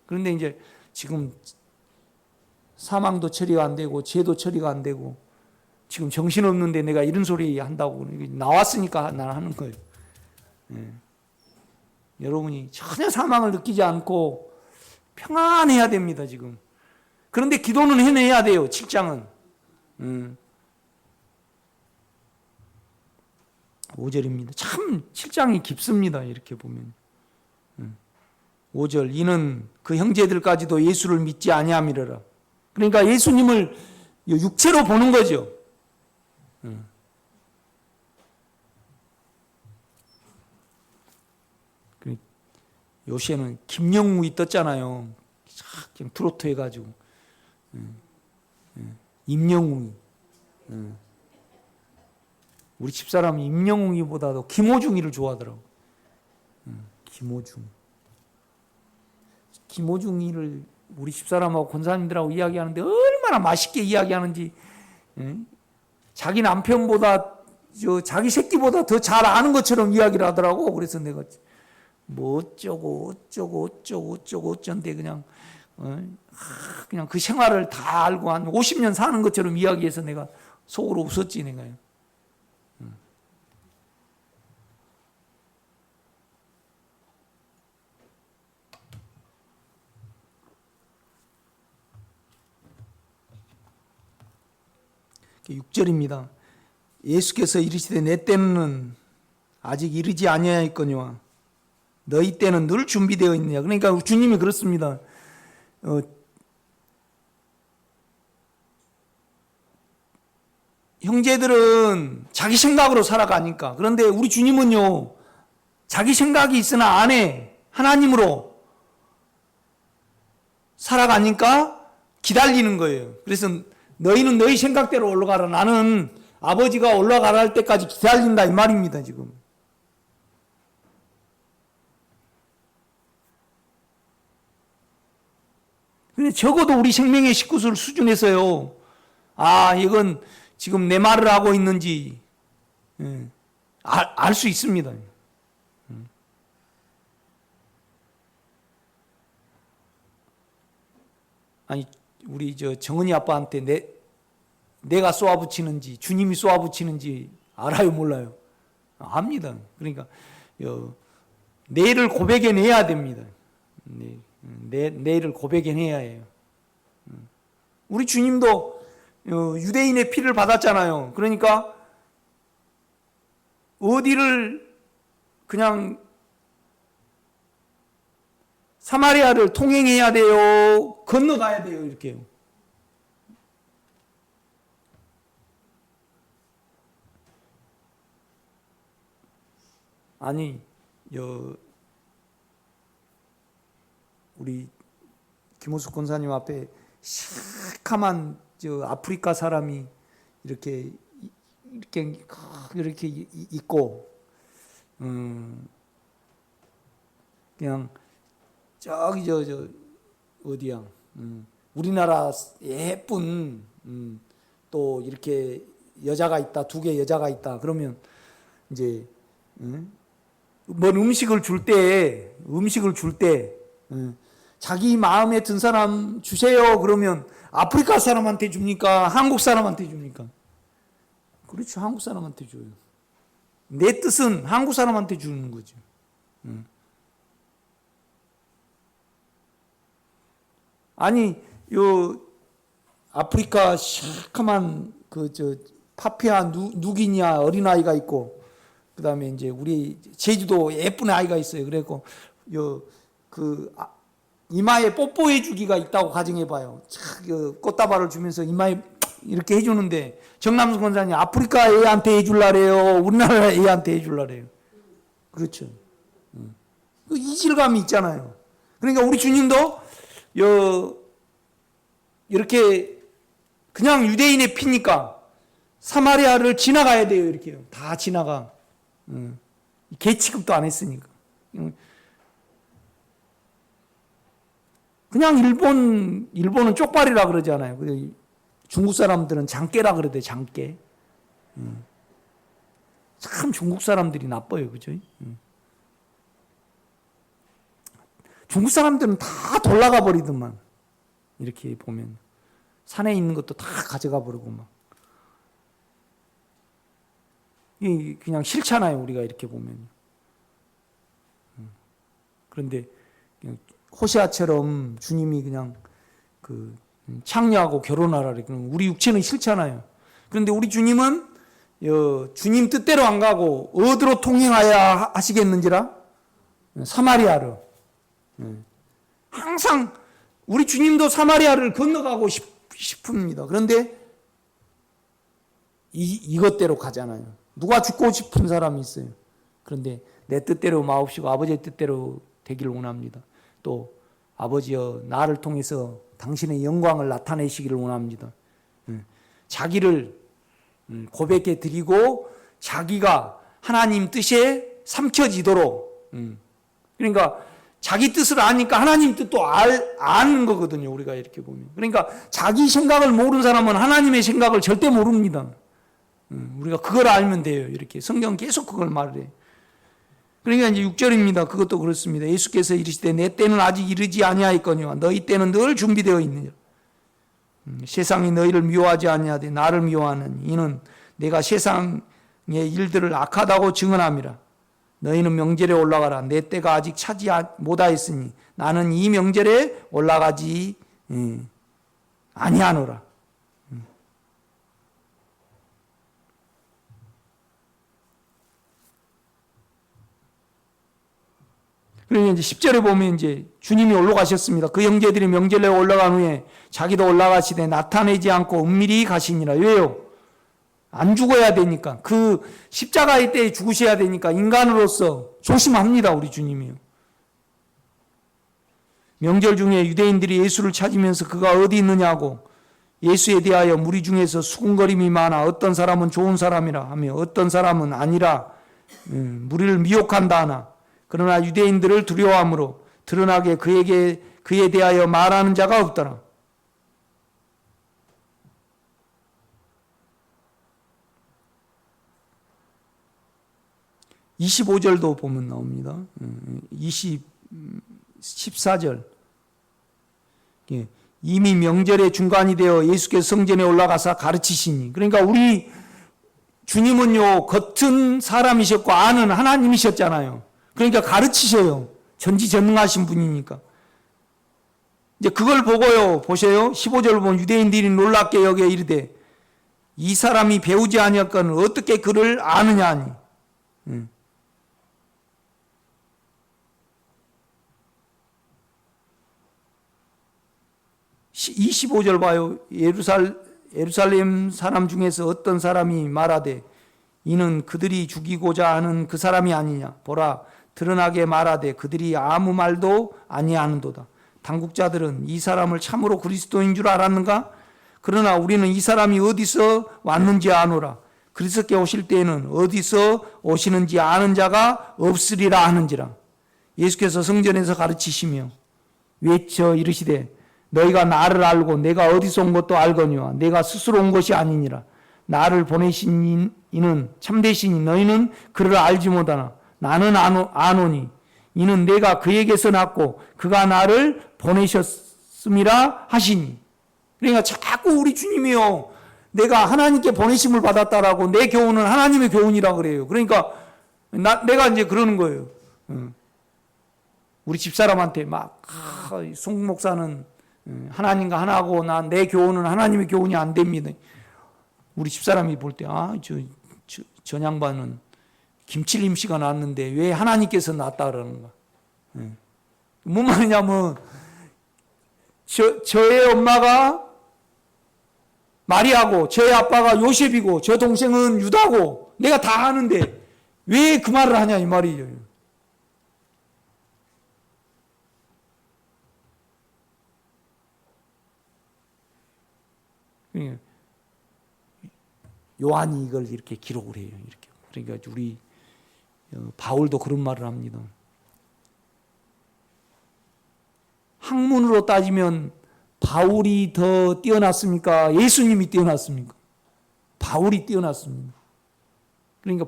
그런데 이제 지금 사망도 처리가 안 되고 죄도 처리가 안 되고 지금 정신없는데 내가 이런 소리 한다고 나왔으니까 나는 하는 거예요. 여러분이 전혀 사망을 느끼지 않고 평안해야 됩니다, 지금. 그런데 기도는 해내야 돼요, 7장은. 5절입니다. 참 7장이 깊습니다, 이렇게 보면. 5절, 이는 그 형제들까지도 예수를 믿지 아니함이러라. 그러니까 예수님을 육체로 보는 거죠. 요새는 김영웅이 떴잖아요. 그냥 트로트 해가지고. 임영웅이. 우리 집사람이 임영웅이보다도 김호중이를 좋아하더라고. 김호중. 김호중이를 우리 집사람하고 권사님들하고 이야기하는데 얼마나 맛있게 이야기하는지, 자기 남편보다 자기 새끼보다 더 잘 아는 것처럼 이야기를 하더라고. 그래서 내가 뭐 어쩌고 어쩐데 그냥 그 생활을 다 알고 한 50년 사는 것처럼 이야기해서 내가 속으로 웃었지, 내가요. (6절입니다) 예수께서 이르시되 내 때는 아직 이르지 아니하였거니와 너희 때는 늘 준비되어 있느냐. 그러니까 주님이 그렇습니다. 형제들은 자기 생각으로 살아가니까. 그런데 우리 주님은요, 자기 생각이 있으나 안에 하나님으로 살아가니까 기다리는 거예요. 그래서 너희는 너희 생각대로 올라가라. 나는 아버지가 올라가라 할 때까지 기다린다 이 말입니다, 지금. 근데 적어도 우리 생명의 19술 수준에서요, 이건 지금 내 말을 하고 있는지 알 수 있습니다. 아니, 우리 정은이 아빠한테 내가 쏘아붙이는지 주님이 쏘아붙이는지 알아요, 몰라요? 압니다. 그러니까 내일을 고백해내야 됩니다. 내일을 고백해내야 해요. 우리 주님도 유대인의 피를 받았잖아요. 그러니까 어디를 그냥 사마리아를 통행해야 돼요? 건너가야 돼요? 이렇게요. 아니, 우리 김호숙 권사님 앞에 시커먼 아프리카 사람이 이렇게 있고, 그냥 저기 어디야? 우리나라 예쁜 또 이렇게 여자가 있다, 두 개 여자가 있다. 그러면 이제 뭔 음식을 줄 때 자기 마음에 든 사람 주세요. 그러면 아프리카 사람한테 줍니까? 한국 사람한테 줍니까? 그렇죠. 한국 사람한테 줘요. 내 뜻은 한국 사람한테 주는 거죠. 아니, 아프리카 시커먼 파피아 누기냐 어린아이가 있고, 그 다음에 이제 우리 제주도 예쁜 아이가 있어요. 그래갖고 이마에 뽀뽀해 주기가 있다고 가정해봐요. 꽃다발을 주면서 이마에 이렇게 해주는데, 정남수 권사님 아프리카 애한테 해줄라래요? 우리나라 애한테 해줄라래요? 그렇죠. 이질감이 있잖아요. 그러니까 우리 주님도 이렇게 그냥 유대인의 피니까 사마리아를 지나가야 돼요. 이렇게요. 다 지나가. 개 취급도 안 했으니까. 그냥 일본은 쪽발이라 그러잖아요. 중국 사람들은 장깨라 그러대, 장깨. 참 중국 사람들이 나빠요. 그죠? 중국 사람들은 다 돌아가 버리더만. 이렇게 보면. 산에 있는 것도 다 가져가 버리고 막. 그냥 싫잖아요. 우리가 이렇게 보면. 그런데 호세아처럼 주님이 그냥 창녀하고 결혼하라 그러면 우리 육체는 싫잖아요. 그런데 우리 주님은 주님 뜻대로 안 가고 어디로 통행하여 하시겠는지라? 사마리아로. 항상 우리 주님도 사마리아를 건너가고 싶습니다. 그런데 이것대로 가잖아요. 누가 죽고 싶은 사람이 있어요. 그런데 내 뜻대로 마옵시고 아버지의 뜻대로 되기를 원합니다. 또 아버지여 나를 통해서 당신의 영광을 나타내시기를 원합니다. 자기를 고백해 드리고 자기가 하나님 뜻에 삼켜지도록, 그러니까 자기 뜻을 아니까 하나님 뜻도 아는 거거든요. 우리가 이렇게 보면. 그러니까 자기 생각을 모르는 사람은 하나님의 생각을 절대 모릅니다. 우리가 그걸 알면 돼요. 이렇게 성경 계속 그걸 말을 해. 그러니까 이제 6절입니다. 그것도 그렇습니다. 예수께서 이르시되 내 때는 아직 이르지 아니하였거니와 너희 때는 늘 준비되어 있느니라. 세상이 너희를 미워하지 아니하되 나를 미워하는 이는 내가 세상의 일들을 악하다고 증언함이라. 너희는 명절에 올라가라. 내 때가 아직 차지 못하였으니 나는 이 명절에 올라가지 아니하노라. 그러니 이제 10절에 보면 이제 주님이 올라가셨습니다. 그 형제들이 명절에 올라간 후에 자기도 올라가시되 나타내지 않고 은밀히 가시니라. 왜요? 안 죽어야 되니까. 그 십자가의 때에 죽으셔야 되니까 인간으로서 조심합니다. 우리 주님이요. 명절 중에 유대인들이 예수를 찾으면서 그가 어디 있느냐고 예수에 대하여 무리 중에서 수군거림이 많아 어떤 사람은 좋은 사람이라 하며 어떤 사람은 아니라 무리를 미혹한다 하나. 그러나 유대인들을 두려워함으로 드러나게 그에 대하여 말하는 자가 없더라. (25절도) 보면 나옵니다. 14절. 이미 명절의 중간이 되어 예수께서 성전에 올라가서 가르치시니. 그러니까 우리 주님은요 겉은 사람이셨고 안은 하나님이셨잖아요. 그러니까 가르치셔요. 전지전능하신 분이니까. 이제 그걸 보고요. 보세요. 15절 보면 유대인들이 놀랍게 여겨 이르되 이 사람이 배우지 아니할거는 어떻게 그를 아느냐 하니. 25절 봐요. 예루살렘 사람 중에서 어떤 사람이 말하되 이는 그들이 죽이고자 하는 그 사람이 아니냐. 보라 드러나게 말하되 그들이 아무 말도 아니하는도다. 당국자들은 이 사람을 참으로 그리스도인 줄 알았는가? 그러나 우리는 이 사람이 어디서 왔는지 아노라. 그리스도께 오실 때에는 어디서 오시는지 아는 자가 없으리라 하는지라. 예수께서 성전에서 가르치시며 외쳐 이르시되 너희가 나를 알고 내가 어디서 온 것도 알거니와 내가 스스로 온 것이 아니니라. 나를 보내신 이는 참되시니 너희는 그를 알지 못하나 나는 아노니 이는 내가 그에게서 났고 그가 나를 보내셨음이라 하시니. 그러니까 자꾸 우리 주님이요 내가 하나님께 보내심을 받았다라고 내 교훈은 하나님의 교훈이라 그래요. 그러니까 내가 이제 그러는 거예요. 우리 집사람한테 막 송 목사는 하나님과 하나고 난 내 교훈은 하나님의 교훈이 안 됩니다. 우리 집사람이 볼 때 저 양반은 김칠림 씨가 낳았는데 왜 하나님께서 낳았다 그러는가. 뭔 말이냐면 저의 엄마가 마리아고 저의 아빠가 요셉이고 저 동생은 유다고 내가 다 아는데 왜 그 말을 하냐 이 말이에요. 요한이 이걸 이렇게 기록을 해요. 이렇게. 그러니까 우리 바울도 그런 말을 합니다. 학문으로 따지면 바울이 더 뛰어났습니까? 예수님이 뛰어났습니까? 바울이 뛰어났습니다. 그러니까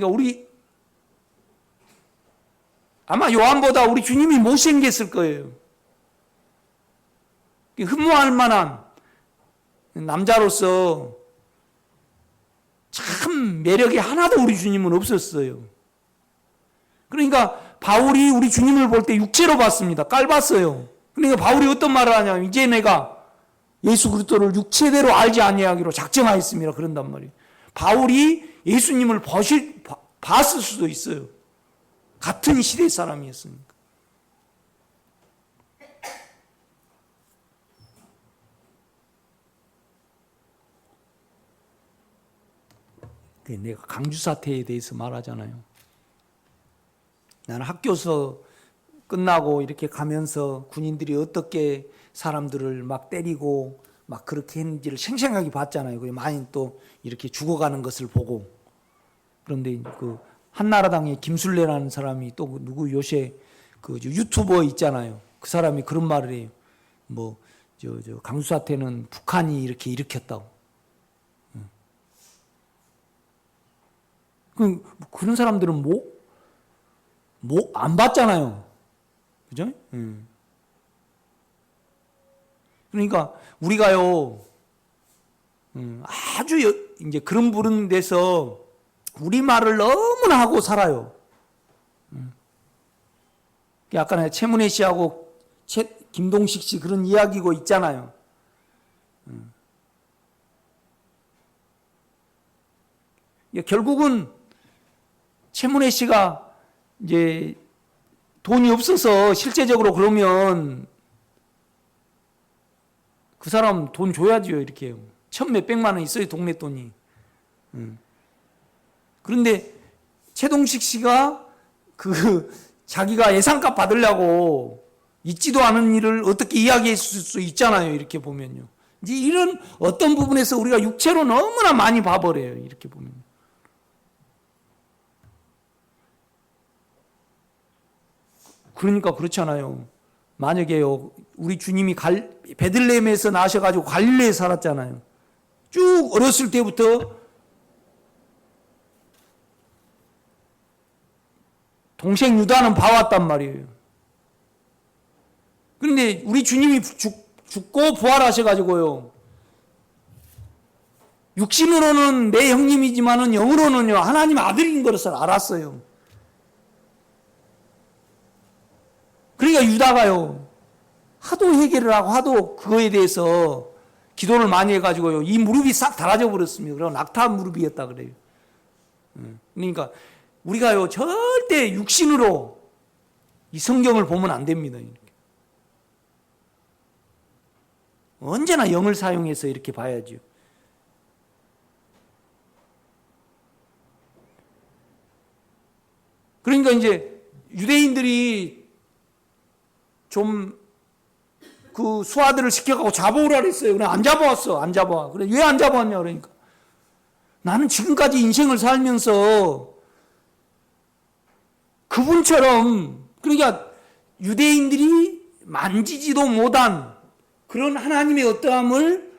우리 아마 요한보다 우리 주님이 못생겼을 거예요. 흠모할 만한 남자로서 참 매력이 하나도 우리 주님은 없었어요. 그러니까 바울이 우리 주님을 볼 때 육체로 봤습니다. 깔봤어요. 그러니까 바울이 어떤 말을 하냐면 이제 내가 예수 그리스도를 육체대로 알지 아니하기로 작정하였습니다. 그런단 말이에요. 바울이 예수님을 봤을 수도 있어요. 같은 시대 사람이었으니까. 내가 강주 사태에 대해서 말하잖아요. 나는 학교서 끝나고 이렇게 가면서 군인들이 어떻게 사람들을 막 때리고 막 그렇게 했는지를 생생하게 봤잖아요. 많이 또 이렇게 죽어가는 것을 보고. 그런데 그 한나라당의 김술래라는 사람이 또 누구 요새 그 유튜버 있잖아요. 그 사람이 그런 말을 해요. 뭐 저 강주 사태는 북한이 이렇게 일으켰다고. 그런 사람들은 안 봤잖아요. 그죠? 그러니까 우리가요, 아주 이제 그런 부른 데서 우리말을 너무나 하고 살아요. 아까 최문혜 씨하고 김동식 씨 그런 이야기고 있잖아요. 결국은 최문혜 씨가 이제 돈이 없어서 실제적으로 그러면 그 사람 돈 줘야죠. 이렇게 천몇백만 원 있어요. 동네 돈이. 그런데 최동식 씨가 자기가 예산값 받으려고 있지도 않은 일을 어떻게 이야기할 수 있잖아요. 이렇게 보면요. 이제 이런 어떤 부분에서 우리가 육체로 너무나 많이 봐버려요. 이렇게 보면. 그러니까 그렇잖아요. 만약에요, 우리 주님이 베들레헴에서 나셔가지고 갈릴리에 살았잖아요. 쭉 어렸을 때부터 동생 유다는 봐왔단 말이에요. 그런데 우리 주님이 죽고 부활하셔가지고요, 육신으로는 내 형님이지만은 영으로는요 하나님 아들인 것을 알았어요. 그러니까 유다가요 하도 회개를 하고 하도 그거에 대해서 기도를 많이 해가지고요 이 무릎이 싹 달아져 버렸습니다. 그리고 낙타 무릎이었다 그래요. 그러니까 우리가요 절대 육신으로 이 성경을 보면 안 됩니다. 언제나 영을 사용해서 이렇게 봐야죠. 그러니까 이제 유대인들이 좀 그 수하들을 시켜가고 잡아오라 그랬어요. 그래 안 잡아왔어. 안 잡아와. 그래 왜 안 잡아왔냐 그러니까 나는 지금까지 인생을 살면서 그분처럼 그러니까 유대인들이 만지지도 못한 그런 하나님의 어떠함을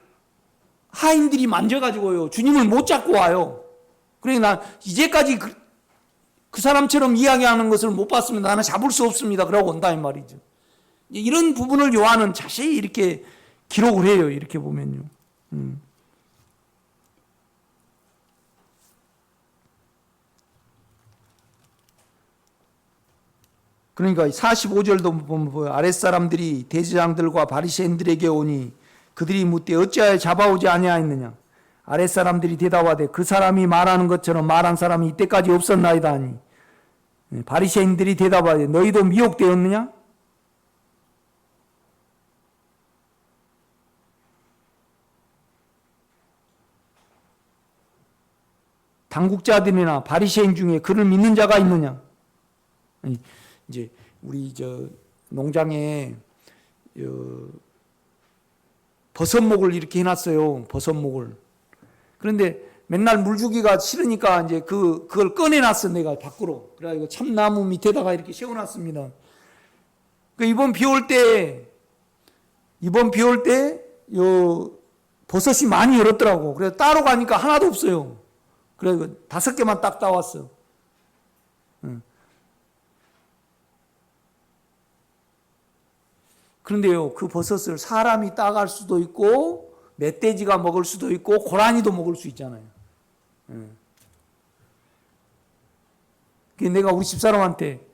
하인들이 만져가지고요 주님을 못 잡고 와요. 그러니까 난 이제까지 그 사람처럼 이야기하는 것을 못 봤습니다. 나는 잡을 수 없습니다. 그러고 온다 이 말이죠. 이런 부분을 요한은 자세히 이렇게 기록을 해요. 이렇게 보면요. 그러니까 45절도 보면 아랫사람들이 대제장들과 바리새인들에게 오니 그들이 묻되 어찌하여 잡아오지 아니하였느냐. 아랫사람들이 대답하되 그 사람이 말하는 것처럼 말한 사람이 이때까지 없었나이다 하니 바리새인들이 대답하되 너희도 미혹되었느냐. 당국자들이나 바리새인 중에 그를 믿는 자가 있느냐. 이제 우리 농장에 버섯목을 이렇게 해놨어요. 버섯목을. 그런데 맨날 물 주기가 싫으니까 이제 그걸 꺼내놨어 내가 밖으로. 그래가지고 참나무 밑에다가 이렇게 세워놨습니다. 이번 비 올 때 버섯이 많이 열었더라고. 그래서 따로 가니까 하나도 없어요. 그래서 5개만 딱 따왔어. 그런데요, 그 버섯을 사람이 따갈 수도 있고, 멧돼지가 먹을 수도 있고, 고라니도 먹을 수 있잖아요. 그래서 내가 우리 집사람한테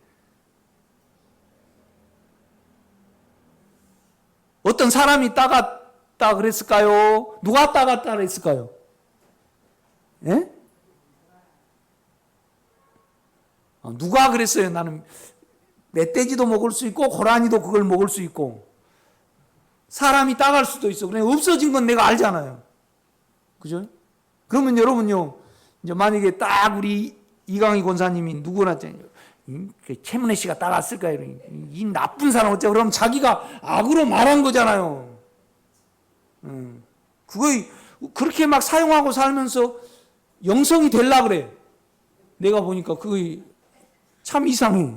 어떤 사람이 따갔다 그랬을까요? 누가 따갔다 그랬을까요? 예? 누가 그랬어요? 나는 멧돼지도 먹을 수 있고 고라니도 그걸 먹을 수 있고 사람이 따갈 수도 있어. 그냥 없어진 건 내가 알잖아요. 그죠? 그러면 여러분요, 이제 만약에 딱 우리 이강희 권사님이 누구나 최문혜 씨가 따갔을까요? 이 나쁜 사람 어째? 그럼 자기가 악으로 말한 거잖아요. 그거 그렇게 막 사용하고 살면서 영성이 될라 그래. 내가 보니까 그거 참 이상해.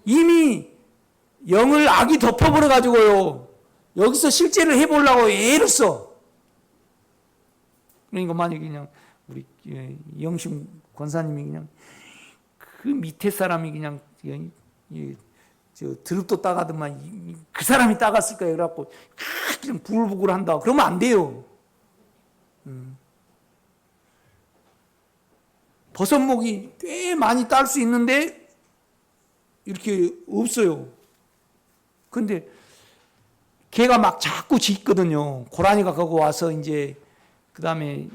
이미 영을 악이 덮어버려 가지고요. 여기서 실제를 해보려고 애를 써. 그러니까 만약에 그냥 우리 영심 권사님이 그냥 그 밑에 사람이 그냥 드럽도 따가더만 그 사람이 따갔을 거예요. 그래갖고 그냥 부글부글 한다. 그러면 안 돼요. 버섯목이 꽤 많이 딸 수 있는데 이렇게 없어요. 근데 걔가 막 자꾸 짖거든요. 고라니가 거기 와서 이제 그 다음에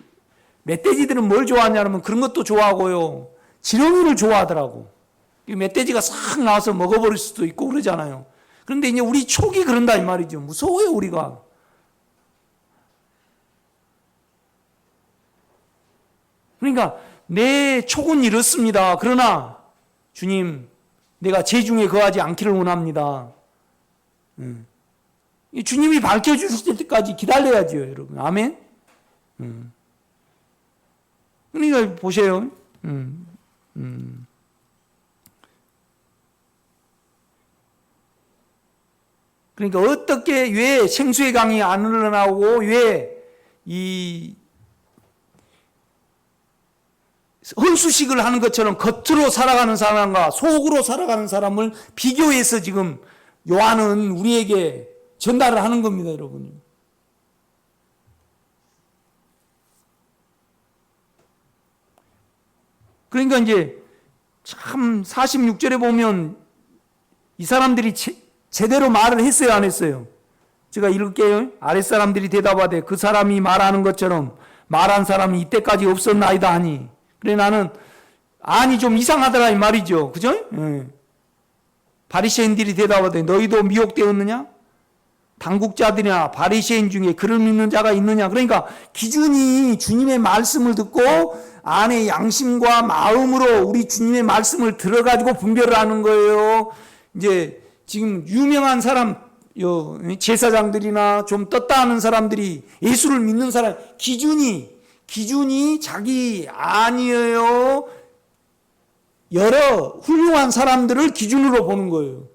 멧돼지들은 뭘 좋아하냐면 그런 것도 좋아하고요. 지렁이를 좋아하더라고. 멧돼지가 싹 나와서 먹어버릴 수도 있고 그러잖아요. 그런데 이제 우리 촉이 그런다 이 말이죠. 무서워요 우리가. 그러니까 내 촉은 이렇습니다. 그러나 주님 내가 제 중에 거하지 않기를 원합니다. 주님이 밝혀주실 때까지 기다려야죠, 여러분. 아멘? 그러니까 보세요. 그러니까 어떻게 왜 생수의 강이 안 흘러나오고 왜 이 헌수식을 하는 것처럼 겉으로 살아가는 사람과 속으로 살아가는 사람을 비교해서 지금 요한은 우리에게 전달을 하는 겁니다, 여러분. 그러니까 이제 참 46절에 보면 이 사람들이 제대로 말을 했어요, 안 했어요? 제가 읽을게요. 아랫사람들이 대답하되 그 사람이 말하는 것처럼 말한 사람이 이때까지 없었나이다 하니. 그래 나는 아니 좀 이상하더라 이 말이죠. 그죠? 예. 바리새인들이 대답하되 너희도 미혹되었느냐? 당국자들이나 바리새인 중에 그를 믿는 자가 있느냐? 그러니까 기준이 주님의 말씀을 듣고 안에 양심과 마음으로 우리 주님의 말씀을 들어가지고 분별을 하는 거예요. 이제 지금 유명한 사람 제사장들이나 좀 떴다 하는 사람들이 예수를 믿는 사람 기준이 자기 아니에요. 여러 훌륭한 사람들을 기준으로 보는 거예요.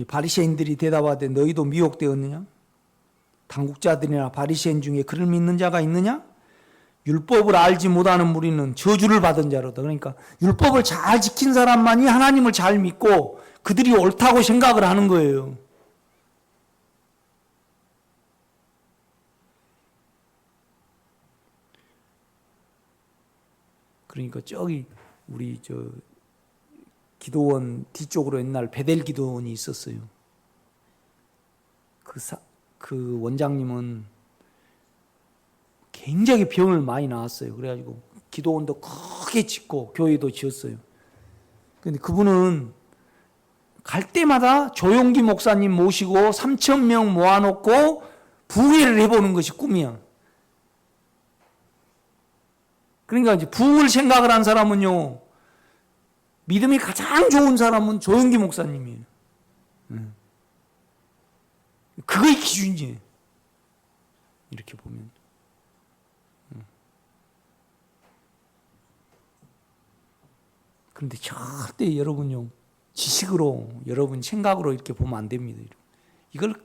바리새인들이 대답하되 너희도 미혹되었느냐? 당국자들이나 바리새인 중에 그를 믿는 자가 있느냐? 율법을 알지 못하는 무리는 저주를 받은 자로다. 그러니까 율법을 잘 지킨 사람만이 하나님을 잘 믿고 그들이 옳다고 생각을 하는 거예요. 그러니까 저기 우리 기도원 뒤쪽으로 옛날 베델 기도원이 있었어요. 그 원장님은 굉장히 병을 많이 나았어요. 그래가지고 기도원도 크게 짓고 교회도 지었어요. 근데 그분은 갈 때마다 조용기 목사님 모시고 3,000명 모아놓고 부흥회를 해보는 것이 꿈이야. 그러니까 이제 부흥을 생각을 한 사람은요, 믿음이 가장 좋은 사람은 조용기 목사님이에요. 그거의 기준이에요. 이렇게 보면. 그런데 절대 여러분요, 지식으로, 여러분 생각으로 이렇게 보면 안 됩니다. 이걸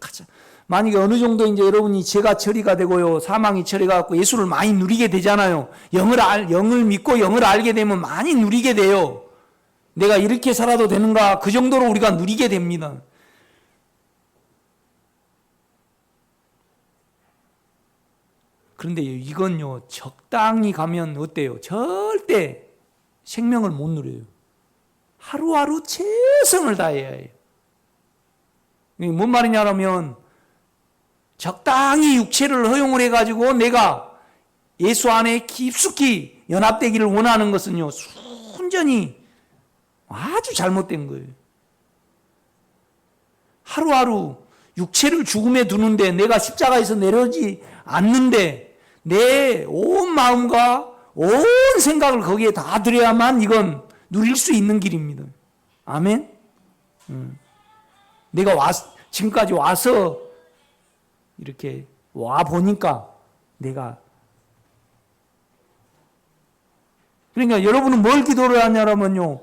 만약에 어느 정도 이제 여러분이 죄가 처리가 되고요, 사망이 처리가 갖고 예수를 많이 누리게 되잖아요. 영을 믿고 영을 알게 되면 많이 누리게 돼요. 내가 이렇게 살아도 되는가? 그 정도로 우리가 누리게 됩니다. 그런데 이건요, 적당히 가면 어때요? 절대 생명을 못 누려요. 하루하루 최선을 다해야 해요. 뭔 말이냐면 적당히 육체를 허용을 해가지고 내가 예수 안에 깊숙이 연합되기를 원하는 것은요, 순전히 아주 잘못된 거예요. 하루하루 육체를 죽음에 두는데 내가 십자가에서 내려오지 않는데 내 온 마음과 온 생각을 거기에 다 들여야만 이건 누릴 수 있는 길입니다. 아멘? 내가 지금까지 와서 이렇게 와 보니까 내가 그러니까 여러분은 뭘 기도를 하냐면요,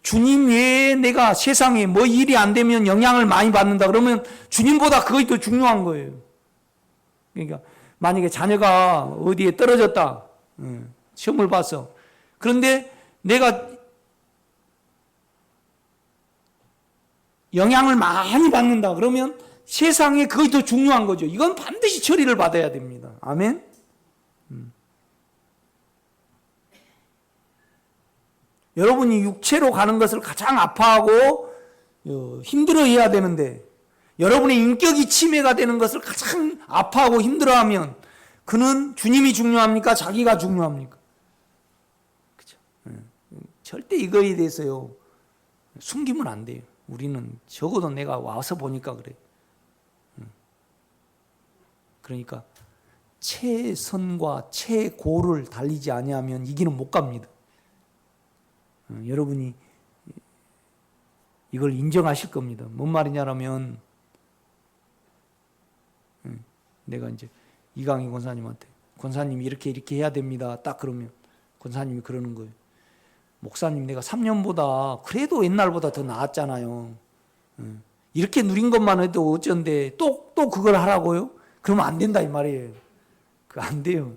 주님 외에 내가 세상에 뭐 일이 안 되면 영향을 많이 받는다 그러면 주님보다 그것이 더 중요한 거예요. 그러니까 만약에 자녀가 어디에 떨어졌다, 시험을 봤어. 그런데 내가 영향을 많이 받는다 그러면 세상에 그것이 더 중요한 거죠. 이건 반드시 처리를 받아야 됩니다. 아멘? 여러분이 육체로 가는 것을 가장 아파하고 힘들어해야 되는데 여러분의 인격이 침해가 되는 것을 가장 아파하고 힘들어하면 그는 주님이 중요합니까? 자기가 중요합니까? 그렇죠? 절대 이거에 대해서요 숨기면 안 돼요. 우리는 적어도 내가 와서 보니까 그래. 그러니까 최선과 최고를 달리지 아니하면 이 길은 못 갑니다. 여러분이 이걸 인정하실 겁니다. 뭔 말이냐면 내가 이제 이강희 권사님한테 권사님 이렇게 해야 됩니다. 딱 그러면 권사님이 그러는 거예요. 목사님 내가 3년보다 그래도 옛날보다 더 나았잖아요. 이렇게 누린 것만 해도 어쩐데 또 그걸 하라고요? 그러면 안 된다 이 말이에요. 그거 안 돼요.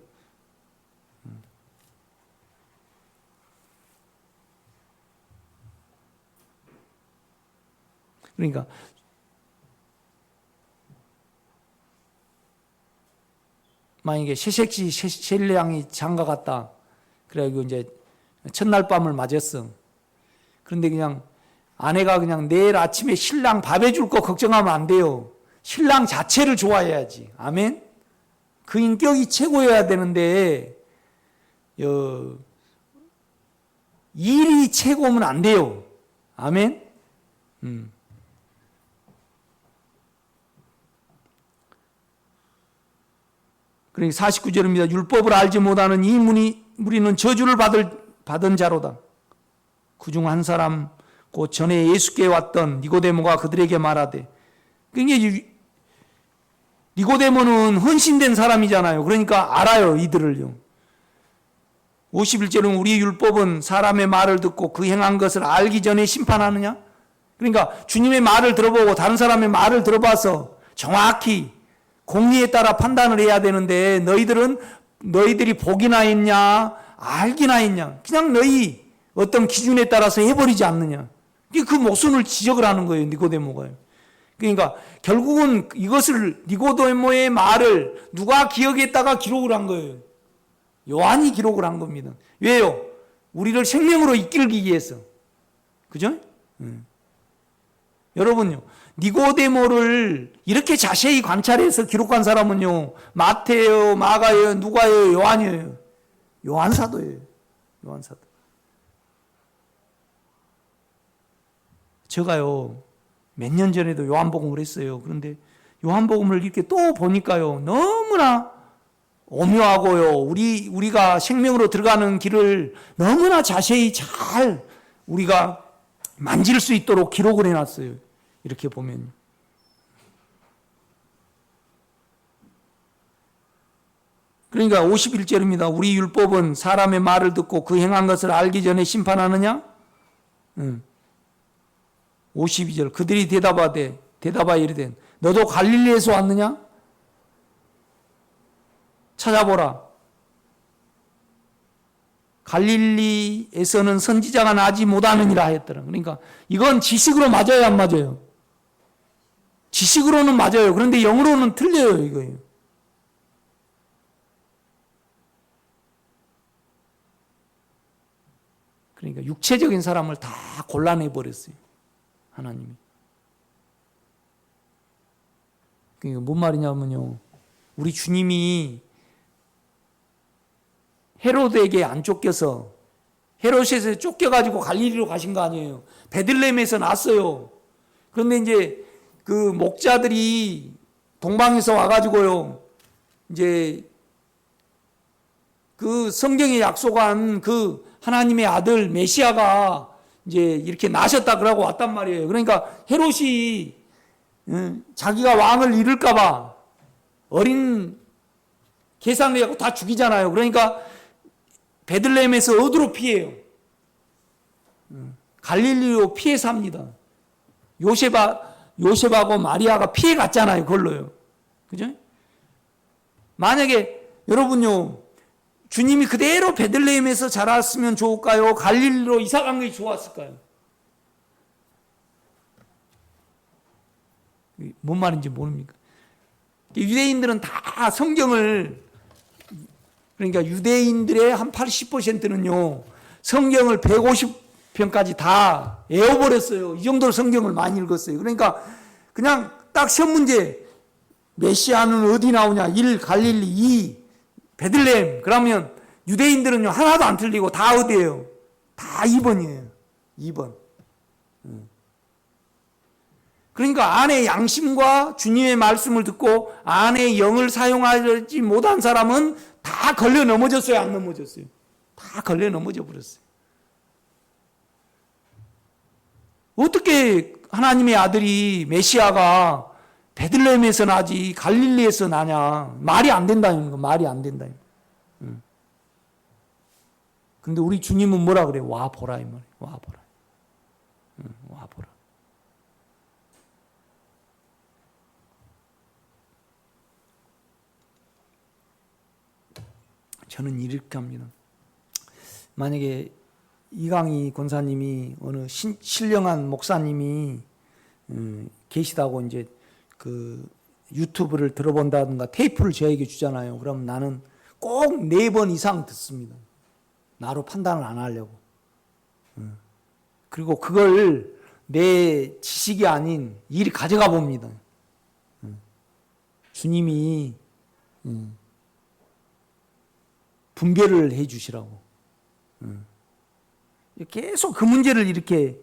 그러니까 만약에 새색시 신랑이 장가 갔다. 그래가지고 이제 첫날 밤을 맞았어. 그런데 그냥 아내가 그냥 내일 아침에 신랑 밥 해줄 거 걱정하면 안 돼요. 신랑 자체를 좋아해야지. 아멘? 그 인격이 최고여야 되는데 일이 최고면 안 돼요. 아멘? 그러니까 49절입니다. 율법을 알지 못하는 이 무리는 저주를 받은 자로다. 그중 한 사람 곧 전에 예수께 왔던 니고데모가 그들에게 말하되, 그러니까 니고데모는 헌신된 사람이잖아요. 그러니까 알아요, 이들을요. 51절은 우리 율법은 사람의 말을 듣고 그 행한 것을 알기 전에 심판하느냐? 그러니까 주님의 말을 들어보고 다른 사람의 말을 들어봐서 정확히 공리에 따라 판단을 해야 되는데 너희들이 복이나 했냐 알기나 했냐 그냥 너희 어떤 기준에 따라서 해버리지 않느냐. 그 모순을 지적을 하는 거예요, 니고데모가요. 그러니까 결국은 이것을 니고데모의 말을 누가 기억했다가 기록을 한 거예요. 요한이 기록을 한 겁니다. 왜요? 우리를 생명으로 이끌기 위해서. 그죠? 여러분요, 니고데모를 이렇게 자세히 관찰해서 기록한 사람은요, 마태요, 마가요, 누가요, 요한이에요. 요한사도예요. 요한사도. 제가요, 몇 년 전에도 요한복음을 했어요. 그런데 요한복음을 이렇게 또 보니까요, 너무나 오묘하고요, 우리가 생명으로 들어가는 길을 너무나 자세히 잘 우리가 만질 수 있도록 기록을 해놨어요. 이렇게 보면. 그러니까 51절입니다. 우리 율법은 사람의 말을 듣고 그 행한 것을 알기 전에 심판하느냐? 52절 그들이 대답하여 이르되 너도 갈릴리에서 왔느냐? 찾아보라. 갈릴리에서는 선지자가 나지 못하느니라 했더라. 그러니까 이건 지식으로 맞아요, 안 맞아요? 지식으로는 맞아요. 그런데 영으로는 틀려요, 이거예요. 그러니까 육체적인 사람을 다 골라내 버렸어요, 하나님이. 그러니까 뭔 말이냐면요, 우리 주님이 헤로드에게 안 쫓겨서 헤롯에서 쫓겨가지고 갈릴리로 가신 거 아니에요. 베들레헴에서 났어요. 그런데 이제 그 목자들이 동방에서 와가지고요, 이제 그 성경에 약속한 그 하나님의 아들 메시아가 이제 이렇게 나셨다 그러고 왔단 말이에요. 그러니까 헤롯이 자기가 왕을 잃을까봐 어린 계산을 하고 다 죽이잖아요. 그러니까 베들레헴에서 어디로 피해요? 갈릴리로 피해 삽니다. 요셉하고 마리아가 피해 갔잖아요, 그걸로요. 그죠? 만약에 여러분요, 주님이 그대로 베들레헴에서 자랐으면 좋을까요? 갈릴리로 이사 간 게 좋았을까요? 뭔 말인지 모릅니까? 유대인들은 다 성경을, 그러니까 유대인들의 한 80%는요, 성경을 150편까지 다 외워버렸어요. 이 정도로 성경을 많이 읽었어요. 그러니까 그냥 딱 시험 문제, 메시아는 어디 나오냐? 1. 갈릴리, 2. 베들레헴. 그러면 유대인들은요, 하나도 안 틀리고 다 어디예요? 다 2번이에요. 2번. 그러니까 안의 양심과 주님의 말씀을 듣고 안의 영을 사용하지 못한 사람은 다 걸려 넘어졌어요, 안 넘어졌어요? 다 걸려 넘어져 버렸어요. 어떻게 하나님의 아들이 메시아가 베들레헴에서 나지 갈릴리에서 나냐? 말이 안 된다는 거, 말이 안 된다는 거. 근데 우리 주님은 뭐라 그래요? 와 보라 이 말이에요. 와 보라. 와 보라. 저는 이렇게 합니다. 만약에 이강희 권사님이 어느 신령한 목사님이 계시다고 이제 그 유튜브를 들어본다든가 테이프를 저에게 주잖아요. 그럼 나는 꼭 4번 이상 듣습니다. 나로 판단을 안 하려고. 그리고 그걸 내 지식이 아닌 일이 가져가 봅니다. 주님이 분별을 해 주시라고. 계속 그 문제를 이렇게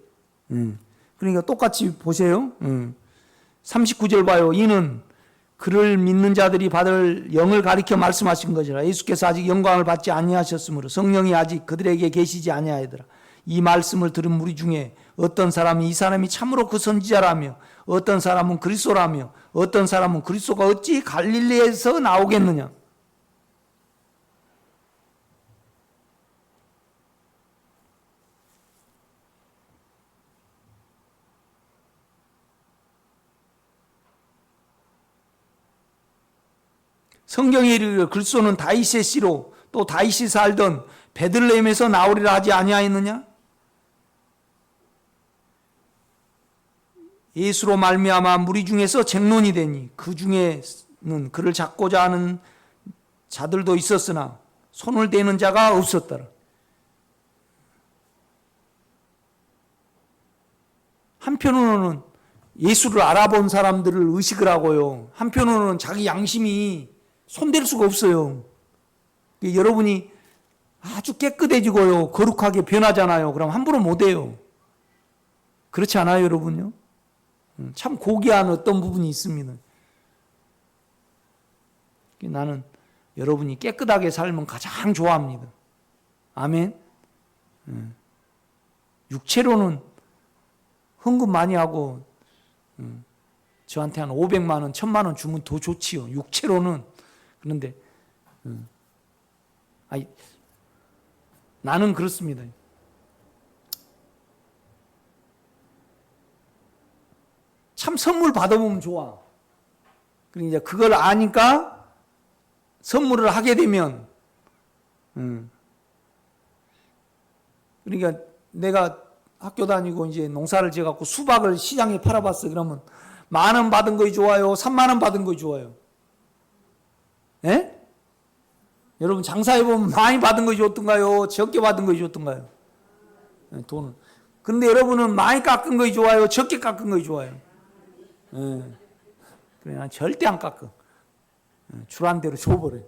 그러니까 똑같이 보세요. 39절 봐요. 이는 그를 믿는 자들이 받을 영을 가리켜 말씀하신 것이라. 예수께서 아직 영광을 받지 아니하셨으므로 성령이 아직 그들에게 계시지 아니하더라. 이 말씀을 들은 무리 중에 어떤 사람이 이 사람이 참으로 그 선지자라며 어떤 사람은 그리스도라며 어떤 사람은 그리스도가 어찌 갈릴리에서 나오겠느냐. 성경에 이르기를 그리스도는 다윗의 씨로 또 다윗이 살던 베들레헴에서 나오리라 하지 아니하였느냐? 예수로 말미암아 무리 중에서 쟁론이 되니 그 중에는 그를 잡고자 하는 자들도 있었으나 손을 대는 자가 없었더라. 한편으로는 예수를 알아본 사람들을 의식을 하고요. 한편으로는 자기 양심이 손댈 수가 없어요. 여러분이 아주 깨끗해지고요. 거룩하게 변하잖아요. 그럼 함부로 못해요. 그렇지 않아요, 여러분요? 참 고귀한 어떤 부분이 있습니다. 나는 여러분이 깨끗하게 살면 가장 좋아합니다. 아멘. 육체로는 헌금 많이 하고 저한테 한 500만 원, 1000만 원 주면 더 좋지요. 육체로는. 그런데 나는 그렇습니다. 참 선물 받아보면 좋아. 그러니까 그걸 아니까 선물을 하게 되면 그러니까 내가 학교 다니고 이제 농사를 지어갖고 수박을 시장에 팔아봤어. 그러면 10,000원 받은 거이 좋아요? 30,000원 받은 거이 좋아요? 예? 여러분 장사해보면 많이 받은 거이 좋던가요? 적게 받은 거이 좋던가요? 돈은. 근데 여러분은 많이 깎은 거이 좋아요? 적게 깎은 거이 좋아요? 예. 그래, 난 절대 안 깎아. 줄한 대로 줘버려.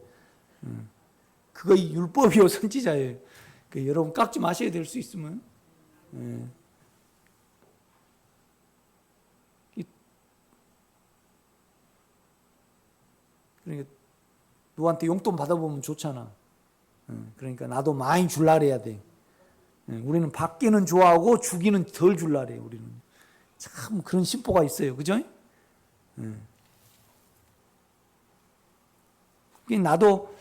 그거 율법이요, 선지자예요. 여러분 깎지 마셔야 될 수 있으면. 그러니까 누구한테 용돈 받아보면 좋잖아. 그러니까 나도 많이 줄라 그래야 돼. 우리는 받기는 좋아하고 주기는 덜 줄라 그래요. 우리는 참 그런 심보가 있어요. 그죠? 나도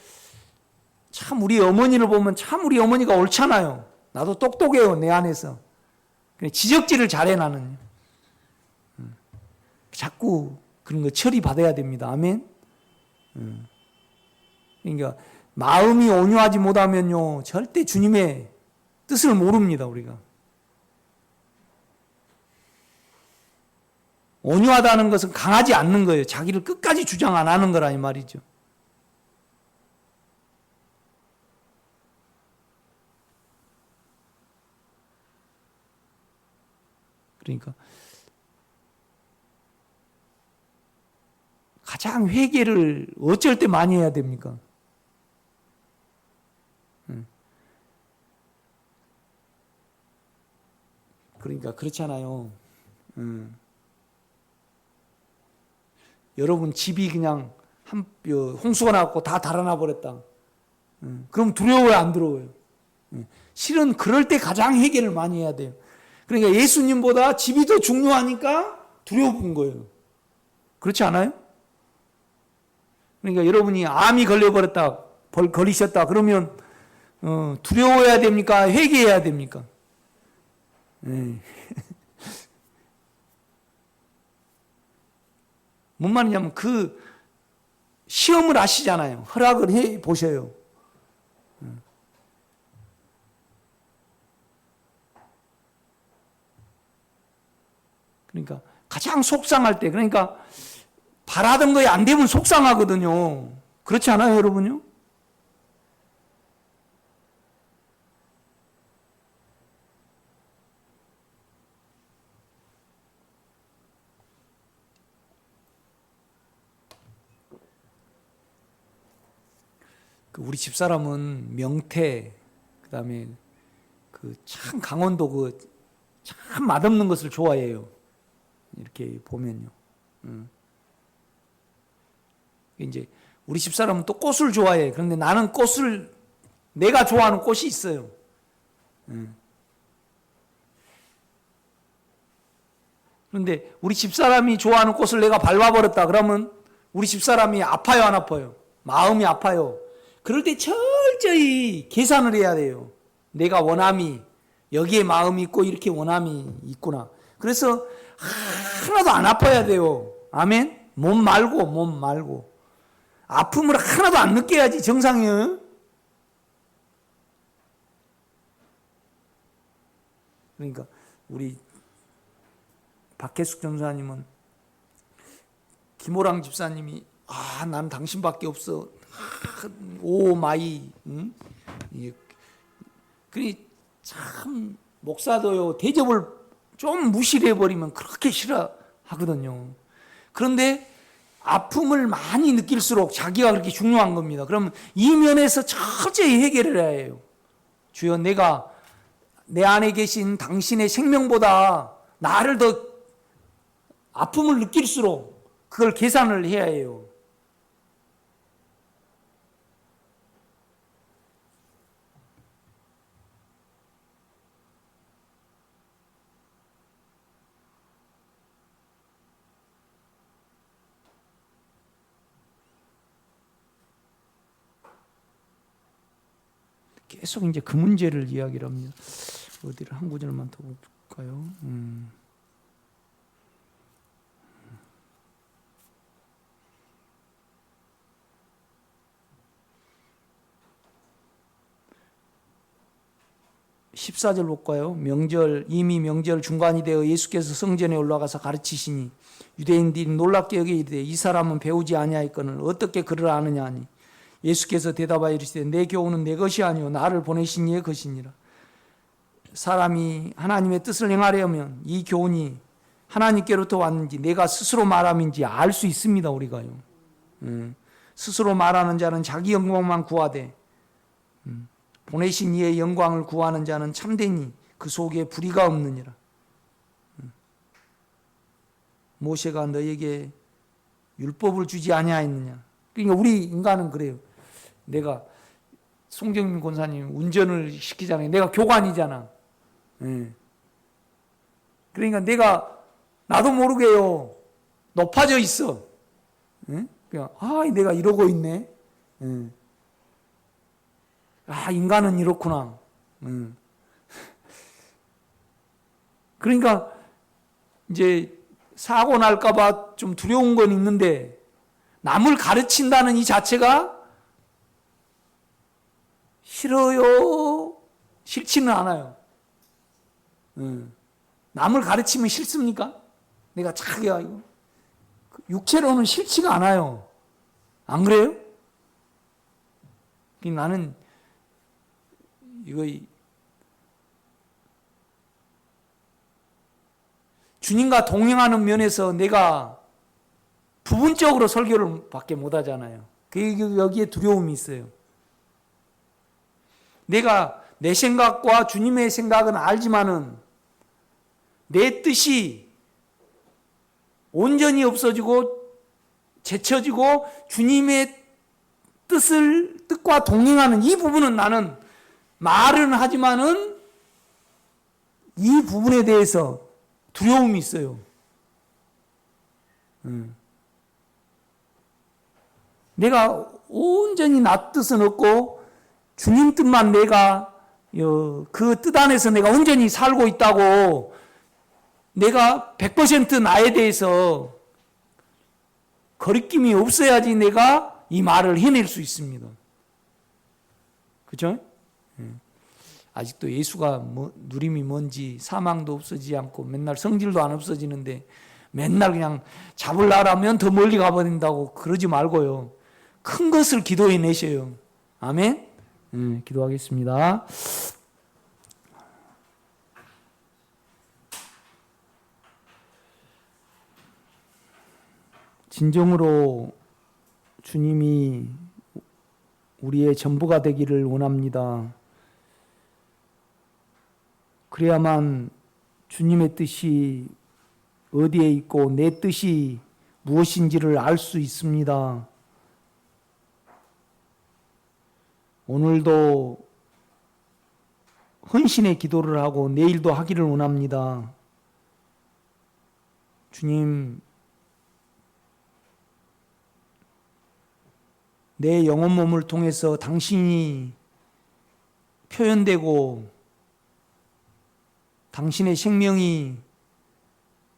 참 우리 어머니를 보면 참 우리 어머니가 옳잖아요. 나도 똑똑해요, 내 안에서. 지적질을 잘해, 나는. 자꾸 그런 거 처리받아야 됩니다. 아멘? 그러니까 마음이 온유하지 못하면요, 절대 주님의 뜻을 모릅니다, 우리가. 온유하다는 것은 강하지 않는 거예요. 자기를 끝까지 주장 안 하는 거라 이 말이죠. 그러니까 가장 회개를 어쩔 때 많이 해야 됩니까? 그러니까 그렇잖아요. 여러분 집이 그냥 홍수가 나고 다 달아나 버렸다. 그럼 두려워요, 안 두려워요? 실은 그럴 때 가장 회개를 많이 해야 돼요. 그러니까 예수님보다 집이 더 중요하니까 두려운 거예요. 그렇지 않아요? 그러니까 여러분이 암이 걸려버렸다, 걸리셨다 그러면 두려워해야 됩니까? 회개해야 됩니까? 뭔 말이냐면 그 시험을 하시잖아요. 허락을 해 보셔요. 그러니까 가장 속상할 때, 그러니까 바라던 거에 안 되면 속상하거든요. 그렇지 않아요, 여러분요? 우리 집사람은 명태, 그다음에 그 참 강원도 그 참 맛없는 것을 좋아해요. 이렇게 보면요. 이제 우리 집사람은 또 꽃을 좋아해. 그런데 나는 꽃을 내가 좋아하는 꽃이 있어요. 그런데 우리 집사람이 좋아하는 꽃을 내가 밟아버렸다 그러면 우리 집사람이 아파요, 안 아파요? 마음이 아파요. 그럴 때 철저히 계산을 해야 돼요. 내가 원함이 여기에 마음이 있고 이렇게 원함이 있구나. 그래서 하나도 안 아파야 돼요. 아멘? 몸 말고. 아픔을 하나도 안 느껴야지 정상이에요. 그러니까 우리 박혜숙 전사님은 김호랑 집사님이 난 당신밖에 없어. 오 마이. 참 목사도요 대접을 좀 무시해 버리면 그렇게 싫어하거든요. 그런데 아픔을 많이 느낄수록 자기가 그렇게 중요한 겁니다. 그러면 이 면에서 철저히 해결을 해야 해요. 주여, 내가 내 안에 계신 당신의 생명보다 나를 더 아픔을 느낄수록 그걸 계산을 해야 해요. 계속 이제 그 문제를 이야기를 합니다. 어디를 한 구절만 더 볼까요? 14절 볼까요? 이미 명절 중간이 되어 예수께서 성전에 올라가서 가르치시니 유대인들이 놀랍게 여기되 이 사람은 배우지 아니하였거늘 어떻게 그를 아느냐 하니 예수께서 대답하여 이르시되 내 교훈은 내 것이 아니요 나를 보내신 이의 것이니라. 사람이 하나님의 뜻을 행하려면 이 교훈이 하나님께로부터 왔는지 내가 스스로 말함인지 알 수 있습니다. 우리가요. 스스로 말하는 자는 자기 영광만 구하되 보내신 이의 영광을 구하는 자는 참되니 그 속에 불의가 없느니라. 모세가 너에게 율법을 주지 아니하였느냐. 그러니까 우리 인간은 그래요. 내가 송정민 권사님 운전을 시키잖아요. 내가 교관이잖아. 그러니까 나도 모르게요 높아져 있어. 그냥 내가 이러고 있네. 인간은 이렇구나. 그러니까 이제 사고 날까봐 좀 두려운 건 있는데 남을 가르친다는 이 자체가 싫어요? 싫지는 않아요. 남을 가르치면 싫습니까? 내가 자기가 육체로는 싫지가 않아요. 안 그래요? 나는 이거 주님과 동행하는 면에서 내가 부분적으로 설교를 밖에 못 하잖아요. 여기에 두려움이 있어요. 내가 내 생각과 주님의 생각은 알지만은 내 뜻이 온전히 없어지고 제쳐지고 주님의 뜻과 동행하는 이 부분은 나는 말은 하지만은 이 부분에 대해서 두려움이 있어요. 내가 온전히 나 뜻은 없고 주님 뜻만 내가 그 뜻 안에서 내가 온전히 살고 있다고 내가 100% 나에 대해서 거리낌이 없어야지 내가 이 말을 해낼 수 있습니다. 그죠? 아직도 예수가 누림이 뭔지 사망도 없어지지 않고 맨날 성질도 안 없어지는데 맨날 그냥 잡으려면 더 멀리 가버린다고 그러지 말고요. 큰 것을 기도해 내셔요. 아멘? 기도하겠습니다. 진정으로 주님이 우리의 전부가 되기를 원합니다. 그래야만 주님의 뜻이 어디에 있고 내 뜻이 무엇인지를 알 수 있습니다. 오늘도 헌신의 기도를 하고 내일도 하기를 원합니다. 주님, 내 영혼 몸을 통해서 당신이 표현되고 당신의 생명이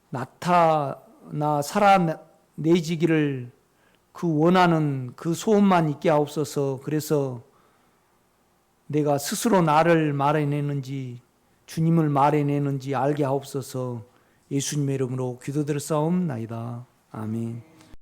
나타나 살아내지기를 그 원하는 그 소원만 있게 하옵소서. 그래서 내가 스스로 나를 말해내는지 주님을 말해내는지 알게 하옵소서. 예수님의 이름으로 기도드렸사옵나이다. 아멘.